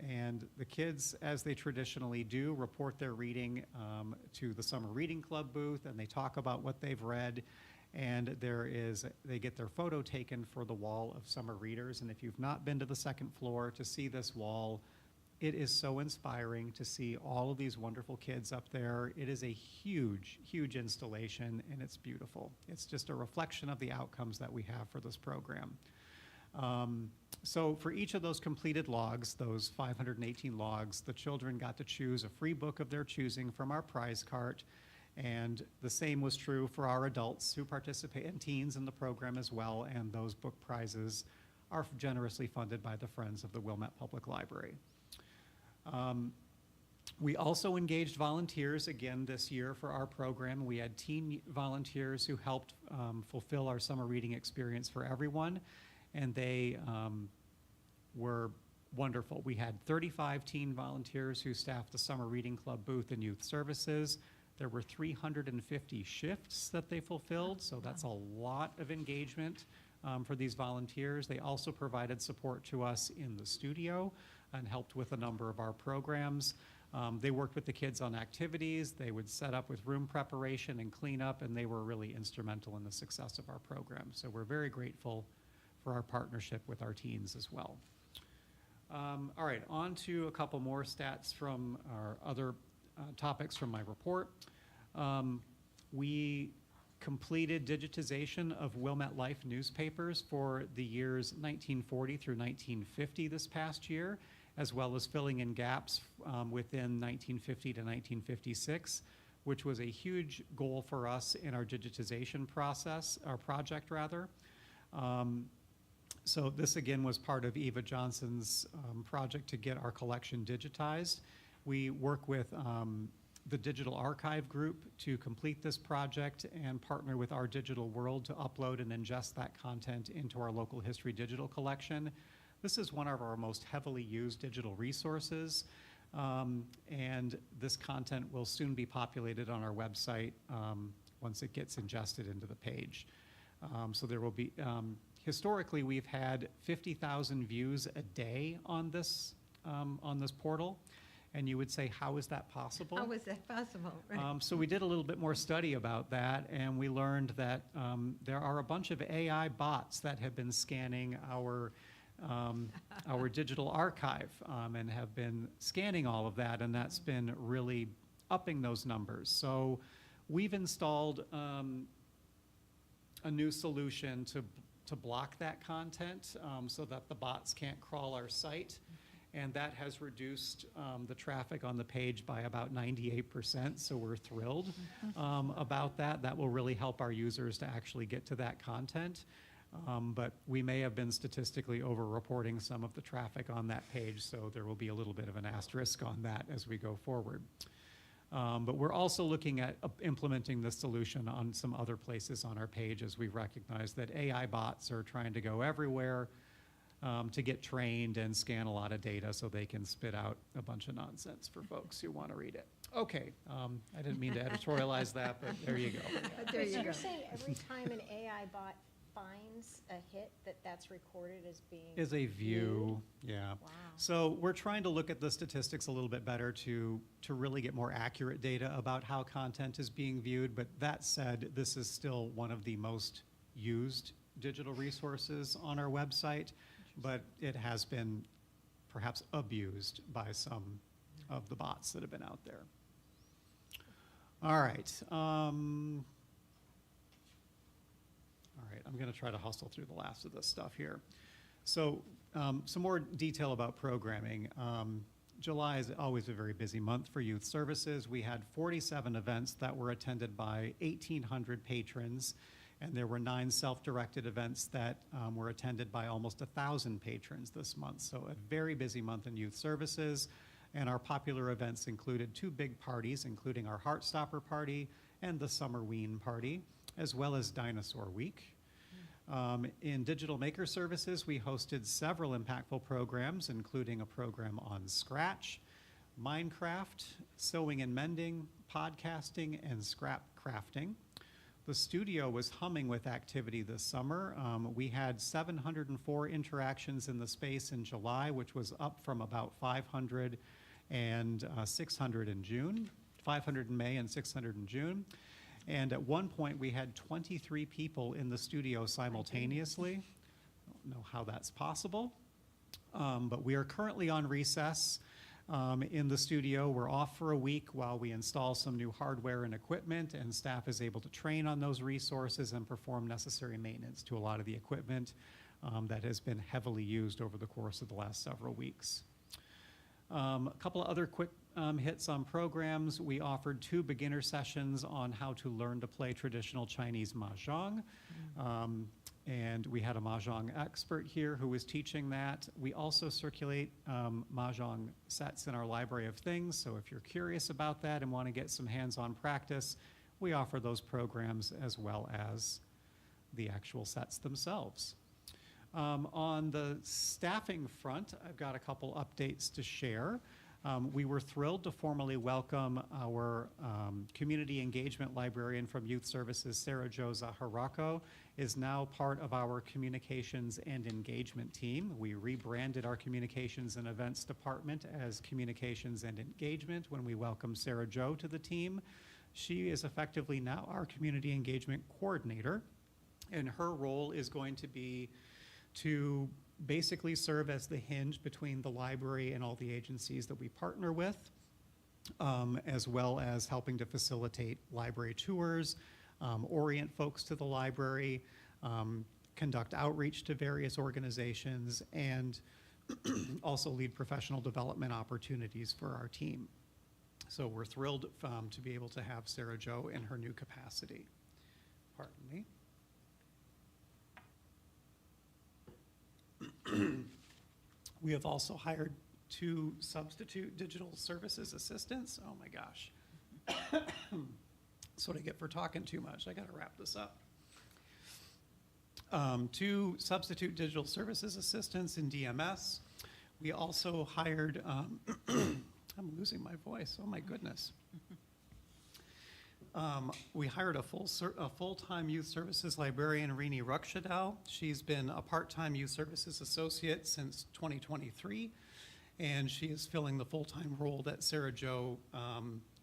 And the kids, as they traditionally do, report their reading to the Summer Reading Club booth, and they talk about what they've read. And they get their photo taken for the wall of summer readers. And if you've not been to the second floor to see this wall, it is so inspiring to see all of these wonderful kids up there. It is a huge, huge installation, and it's beautiful. It's just a reflection of the outcomes that we have for this program. So for each of those completed logs, those 518 logs, the children got to choose a free book of their choosing from our prize cart. And the same was true for our adults who participate, and teens in the program as well, and those book prizes are generously funded by the Friends of the Wilmette Public Library. We also engaged volunteers again this year for our program. We had teen volunteers who helped fulfill our summer reading experience for everyone, and they were wonderful. We had 35 teen volunteers who staffed the Summer Reading Club booth and youth services. There were 350 shifts that they fulfilled, so that's a lot of engagement for these volunteers. They also provided support to us in the studio and helped with a number of our programs. They worked with the kids on activities. They would set up with room preparation and cleanup, and they were really instrumental in the success of our program. So we're very grateful for our partnership with our teens as well. All right, on to a couple more stats from our other topics from my report. We completed digitization of Wilmette Life newspapers for the years 1940 through 1950 this past year, as well as filling in gaps within 1950 to 1956, which was a huge goal for us in our digitization process, our project rather. So this again was part of Eva Johnson's project to get our collection digitized. We work with the Digital Archive Group to complete this project and partner with Our Digital World to upload and ingest that content into our local history digital collection. This is one of our most heavily used digital resources, and this content will soon be populated on our website once it gets ingested into the page. So there will be, historically we've had 50,000 views a day on this portal. And you would say, how is that possible? How is that possible? Right. So we did a little bit more study about that, and we learned that there are a bunch of AI bots that have been scanning our digital archive and have been scanning all of that, and that's been really upping those numbers. So we've installed a new solution to block that content so that the bots can't crawl our site. and that has reduced the traffic on the page by about 98%, so we're thrilled about that. That will really help our users to actually get to that content. But we may have been statistically over-reporting some of the traffic on that page, so there will be a little bit of an asterisk on that as we go forward. But we're also looking at implementing this solution on some other places on our page, as we recognize that AI bots are trying to go everywhere to get trained and scan a lot of data so they can spit out a bunch of nonsense for folks who want to read it. Okay, I didn't mean to editorialize that, but there you go. There So you go. you're saying every time an AI bot finds a hit, that's recorded as being Is a view, yeah. Wow. So we're trying to look at the statistics a little bit better to really get more accurate data about how content is being viewed. But that said, this is still one of the most used digital resources on our website, but it has been perhaps abused by some of the bots that have been out there. All right. All right, I'm going to try to hustle through the last of this stuff here. So some more detail about programming. July is always a very busy month for youth services. We had 47 events that were attended by 1,800 patrons, and there were 9 self-directed events that were attended by almost 1,000 patrons this month. So a very busy month in youth services, and our popular events included 2 big parties, including our Heartstopper party and the Summer Ween party, as well as Dinosaur Week. In digital maker services, we hosted several impactful programs, including a program on Scratch, Minecraft, sewing and mending, podcasting, and scrap crafting. The studio was humming with activity this summer. We had 704 interactions in the space in July, which was up from about 500 and 600 in June, 500 in May and 600 in June. And at one point, we had 23 people in the studio simultaneously. I don't know how that's possible, but we are currently on recess in the studio. We're off for a week while we install some new hardware and equipment, and staff is able to train on those resources and perform necessary maintenance to a lot of the equipment that has been heavily used over the course of the last several weeks. A couple of other quick hits on programs. We offered 2 beginner sessions on how to learn to play traditional Chinese mahjong. And we had a mahjong expert here who was teaching that. We also circulate mahjong sets in our library of things. So if you're curious about that and want to get some hands-on practice, we offer those programs as well as the actual sets themselves. On the staffing front, I've got a couple updates to share. We were thrilled to formally welcome our community engagement librarian from Youth Services, Sarah Jo Zaharako, is now part of our communications and engagement team. We rebranded our communications and events department as communications and engagement when we welcomed Sarah Jo to the team. She is effectively now our community engagement coordinator, and her role is going to be to basically serve as the hinge between the library and all the agencies that we partner with, as well as helping to facilitate library tours, orient folks to the library, conduct outreach to various organizations, and also lead professional development opportunities for our team. So we're thrilled to be able to have Sarah Jo in her new capacity. Pardon me. We have also hired 2 substitute digital services assistants. Oh my gosh. That's what I get for talking too much. I gotta wrap this up. 2 substitute digital services assistants in DMS. We also hired, I'm losing my voice, oh my goodness. We hired a full-time youth services librarian, Rini Ruckshadal. She's been a part-time youth services associate since 2023, and she is filling the full-time role that Sarah Jo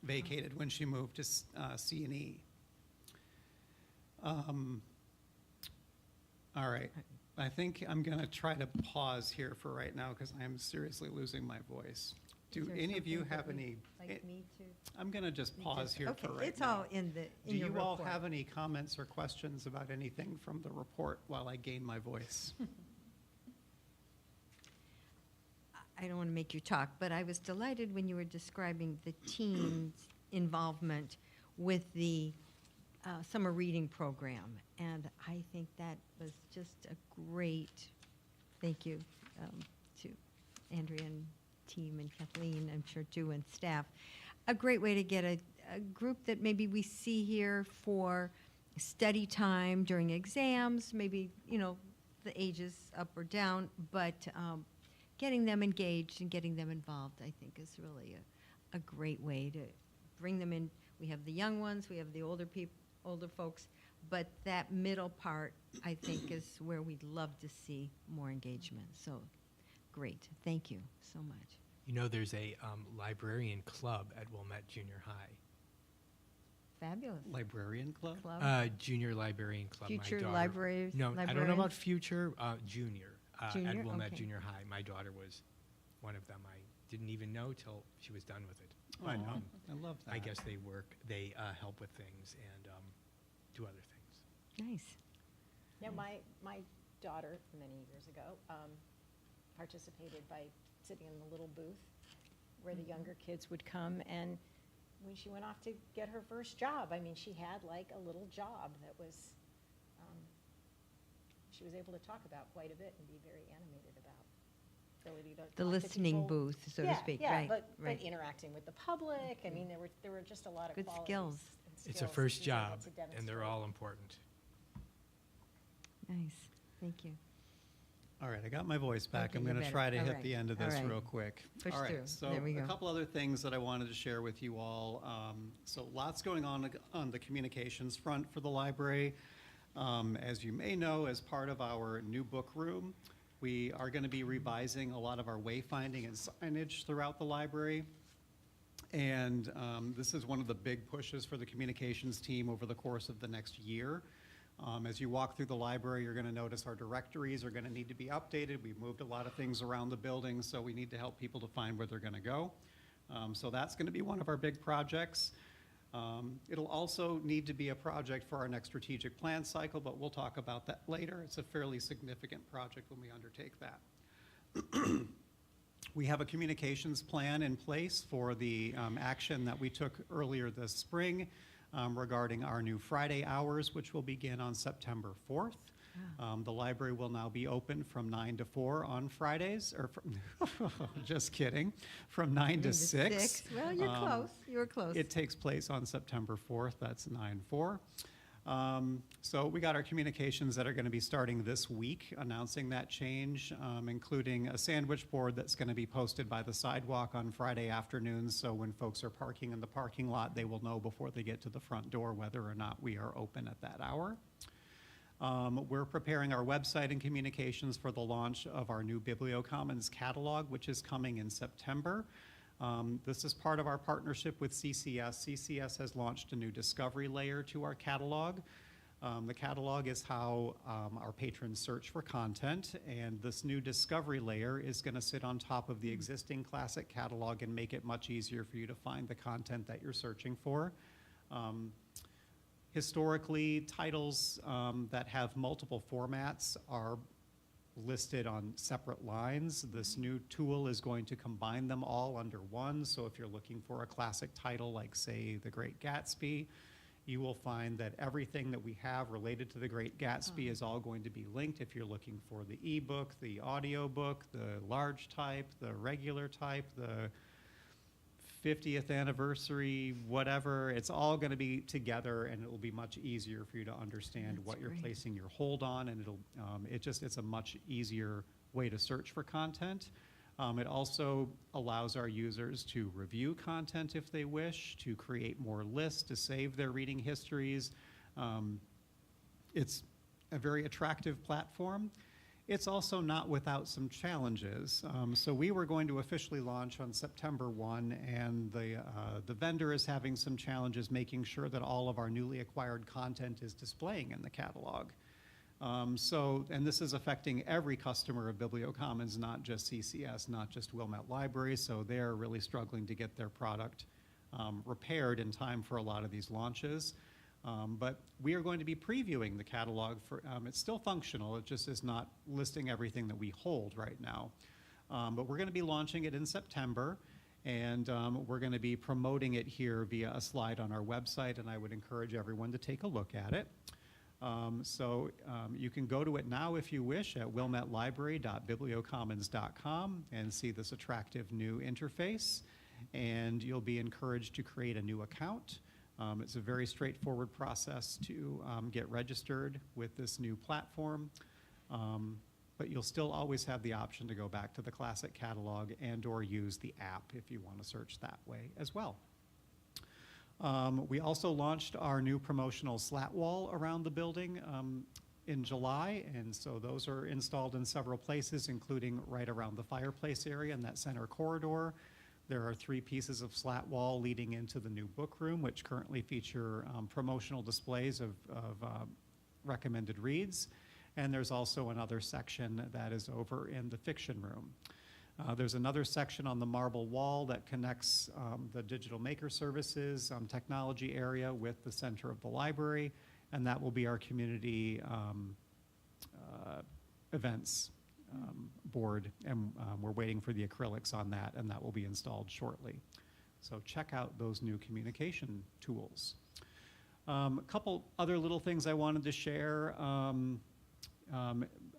vacated when she moved to C&E. All right, I think I'm gonna try to pause here for right now because I am seriously losing my voice. Do Is there any of you something have that any? Like me to? I'm going to just pause here Okay, for right now. it's all in the, Do in your you all report. have any comments or questions about anything from the report while I gain my voice? I don't want to make you talk, but I was delighted when you were describing the teens' involvement with the summer reading program. And I think that was just a great, thank you to Andrea and team and Kathleen, I'm sure too, and staff. A great way to get a group that maybe we see here for study time during exams, maybe, you know, the ages up or down, but getting them engaged and getting them involved, I think, is really a great way to bring them in. We have the young ones, we have the older folks, but that middle part, I think, is where we'd love to see more engagement. So, great. Thank you so much. You know, there's a librarian club at Wilmette Junior High. Fabulous. Librarian club? Junior librarian club. Future My daughter, libraries. No, I don't know librarians? about future. Junior. Junior? At Wilmette Okay. Junior High. My daughter was one of them. I didn't even know till she was done with it. Oh, But, I love that. I guess they work. They help with things and do other things. Nice. Yeah, my daughter, many years ago, participated by sitting in the little booth where the younger kids would come, and when she went off to get her first job, I mean, she had like a little job that was, she was able to talk about quite a bit and be very animated about. Ability to The talk to listening people. booth, so to Yeah, speak. yeah, Right, but right. interacting with the public, I mean, there were just a lot of Good qualities skills. and It's a skills first that she wanted job, to and they're demonstrate. all important. Nice. Thank you. All right, I got my voice back. Okay, I'm you going to better. try to All hit right. the end of All this right. real quick. Push All right, through. so There we a go. couple other things that I wanted to share with you all. So lots going on the communications front for the library. As you may know, as part of our new book room, we are going to be revising a lot of our wayfinding and signage throughout the library. And this is one of the big pushes for the communications team over the course of the next year. As you walk through the library, you're going to notice our directories are going to need to be updated. We've moved a lot of things around the building, so we need to help people to find where they're going to go. So that's going to be one of our big projects. It'll also need to be a project for our next strategic plan cycle, but we'll talk about that later. It's a fairly significant project when we undertake that. We have a communications plan in place for the action that we took earlier this spring regarding our new Friday hours, which will begin on September 4th. The library will now be open from 9 to 4 on Fridays, or just kidding, from 9 to 6. Well, you're close. You were close. It takes place on September 4th. That's 9/4. So we got our communications that are going to be starting this week, announcing that change, including a sandwich board that's going to be posted by the sidewalk on Friday afternoons. So when folks are parking in the parking lot, they will know before they get to the front door whether or not we are open at that hour. We're preparing our website and communications for the launch of our new BiblioCommons catalog, which is coming in September. This is part of our partnership with CCS. CCS has launched a new discovery layer to our catalog. The catalog is how our patrons search for content, and this new discovery layer is going to sit on top of the existing classic catalog and make it much easier for you to find the content that you're searching for. Historically, titles that have multiple formats are listed on separate lines. This new tool is going to combine them all under one. So if you're looking for a classic title like, say, The Great Gatsby, you will find that everything that we have related to The Great Gatsby is all going to be linked. If you're looking for the ebook, the audiobook, the large type, the regular type, the 50th anniversary, whatever, it's all going to be together, and it will be much easier for you to understand That's what you're great. placing your hold on, and it's a much easier way to search for content. It also allows our users to review content if they wish, to create more lists, to save their reading histories. It's a very attractive platform. It's also not without some challenges. So we were going to officially launch on September 1, and the vendor is having some challenges making sure that all of our newly acquired content is displaying in the catalog. And this is affecting every customer of BiblioCommons, not just CCS, not just Wilmette Library, so they're really struggling to get their product repaired in time for a lot of these launches. But we are going to be previewing the catalog for, it's still functional, it just is not listing everything that we hold right now. But we're going to be launching it in September, and we're going to be promoting it here via a slide on our website, and I would encourage everyone to take a look at it. You can go to it now if you wish at wilmettelibrary.bibliocommons.com and see this attractive new interface, and you'll be encouraged to create a new account. It's a very straightforward process to get registered with this new platform, but you'll still always have the option to go back to the classic catalog and or use the app if you want to search that way as well. We also launched our new promotional slat wall around the building in July, and so those are installed in several places, including right around the fireplace area in that center corridor. There are 3 pieces of slat wall leading into the new book room, which currently feature promotional displays of recommended reads. And there's also another section that is over in the fiction room. There's another section on the marble wall that connects the digital maker services technology area with the center of the library, and that will be our community events board, and we're waiting for the acrylics on that, and that will be installed shortly. So check out those new communication tools. A couple other little things I wanted to share.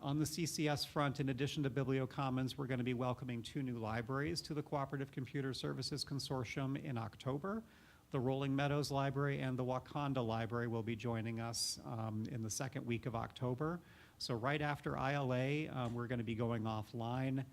On the CCS front, in addition to BiblioCommons, we're going to be welcoming 2 new libraries to the Cooperative Computer Services Consortium in October. The Rolling Meadows Library and the Wakanda Library will be joining us in the second week of October. So right after ILA, we're going to be going offline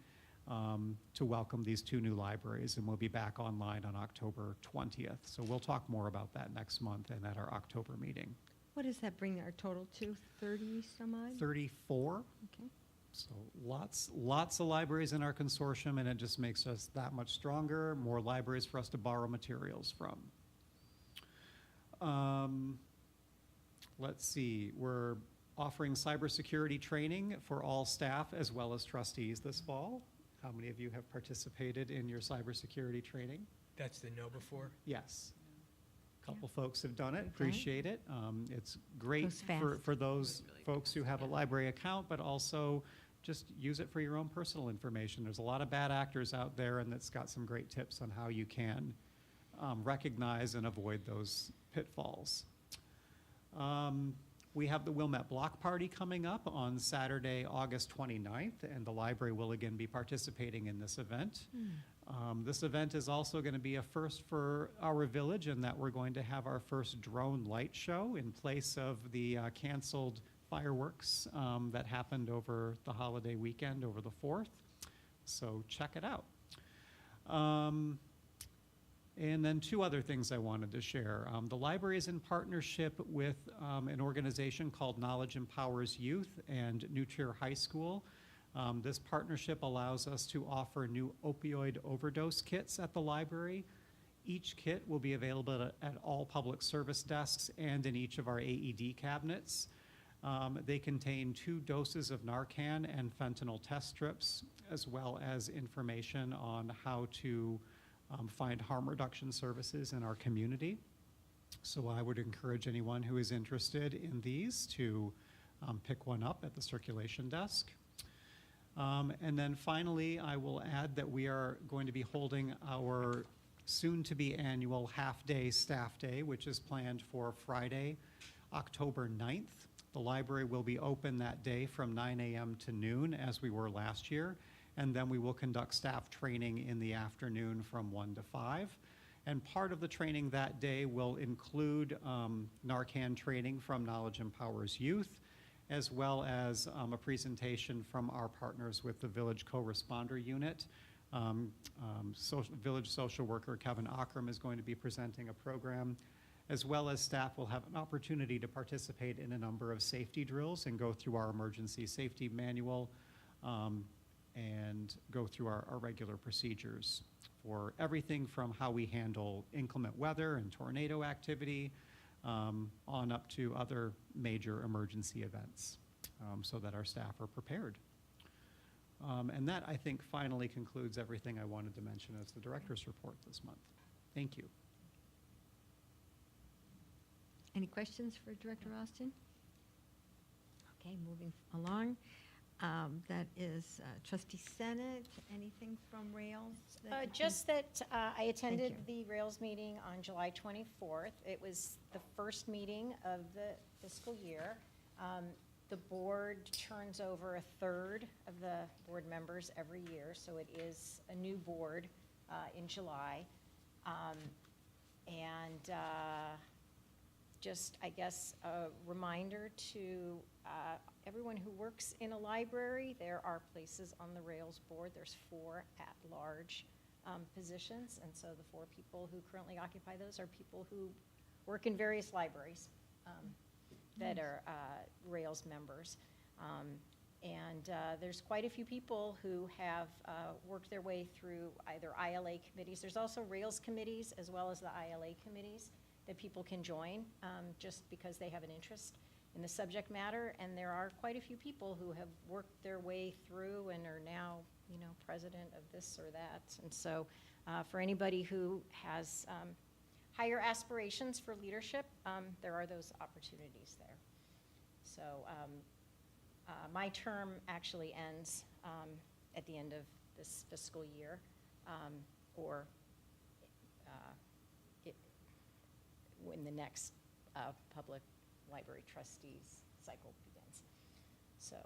to welcome these 2 new libraries, and we'll be back online on October 20th. So we'll talk more about that next month and at our October meeting. What does that bring our total to? 30 some odd? 34. Okay. So lots of libraries in our consortium, and it just makes us that much stronger, more libraries for us to borrow materials from. Let's see, we're offering cybersecurity training for all staff as well as trustees this fall. How many of you have participated in your cybersecurity training? That's the no before? Yes. A couple folks have done it, Okay. appreciate it. It's great Goes fast. for those Really folks who have a library account, but also just use it for your own personal information. There's a lot of bad actors out there, and it's got some great tips on how you can recognize and avoid those pitfalls. We have the Wilmette Block Party coming up on Saturday, August 29th, and the library will again be participating in this event. This event is also going to be a first for our village in that we're going to have our first drone light show in place of the canceled fireworks that happened over the holiday weekend over the 4th. So check it out. And then 2 other things I wanted to share. The library is in partnership with an organization called Knowledge Empowers Youth and New Trier High School. This partnership allows us to offer new opioid overdose kits at the library. Each kit will be available at all public service desks and in each of our AED cabinets. They contain 2 doses of Narcan and fentanyl test strips, as well as information on how to find harm reduction services in our community. So I would encourage anyone who is interested in these to pick one up at the circulation desk. And then finally, I will add that we are going to be holding our soon-to-be annual half-day staff day, which is planned for Friday, October 9th. The library will be open that day from 9 a.m. to noon, as we were last year, and then we will conduct staff training in the afternoon from 1 to 5. And part of the training that day will include Narcan training from Knowledge Empowers Youth, as well as a presentation from our partners with the Village Co-Responder Unit. Village social worker Kevin Ockram is going to be presenting a program, as well as staff will have an opportunity to participate in a number of safety drills and go through our emergency safety manual and go through our regular procedures for everything from how we handle inclement weather and tornado activity on up to other major emergency events so that our staff are prepared. And that, I think, finally concludes everything I wanted to mention as the director's report this month. Thank you. Any questions for Director Austin? Okay, moving along. That is trustee Senate. Anything from Rails? that you can- Just that I attended you. the Rails meeting on July 24th. It was the first meeting of the fiscal year. The board turns over a third of the board members every year, so it is a new board in July. And just, I guess, a reminder to everyone who works in a library, there are places on the Rails board. There's 4 at-large positions, and so the 4 people who currently occupy those are people who work in various libraries that are Rails members. And there's quite a few people who have worked their way through either ILA committees. There's also Rails committees as well as the ILA committees that people can join just because they have an interest in the subject matter. And there are quite a few people who have worked their way through and are now, president of this or that. And so for anybody who has higher aspirations for leadership, there are those opportunities there. So my term actually ends at the end of this fiscal year, or when the next public library trustees cycle begins. So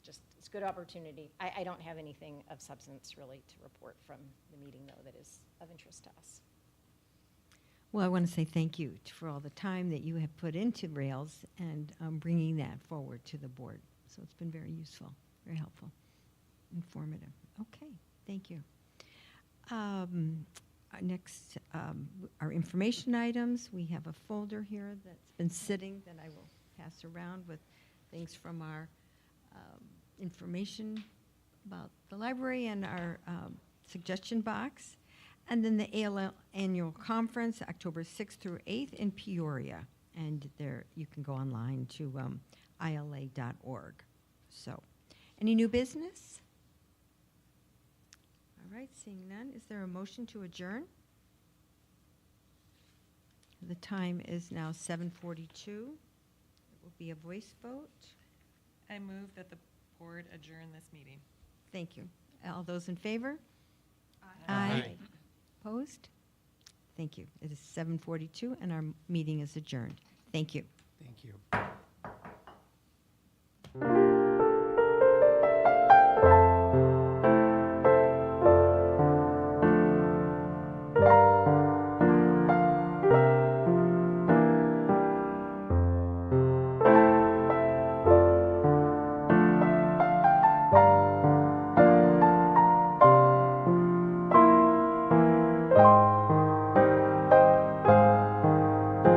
just, it's a good opportunity. I don't have anything of substance really to report from the meeting, though, that is of interest to us. Well, I want to say thank you for all the time that you have put into Rails and bringing that forward to the board. So it's been very useful, very helpful, informative. Okay, thank you. Next, our information items. We have a folder here that's been sitting that I will pass around with things from our information about the library and our suggestion box. And then the ALL Annual Conference, October 6th through 8th in Peoria. And there, you can go online to ILA.org. So, any new business? All right, seeing none, is there a motion to adjourn? The time is now 7:42. It will be a voice vote. I move that the board adjourn this meeting. Thank you. All those in favor? Aye. Opposed? Thank you. It is 7:42 and our meeting is adjourned. Thank you. Thank you.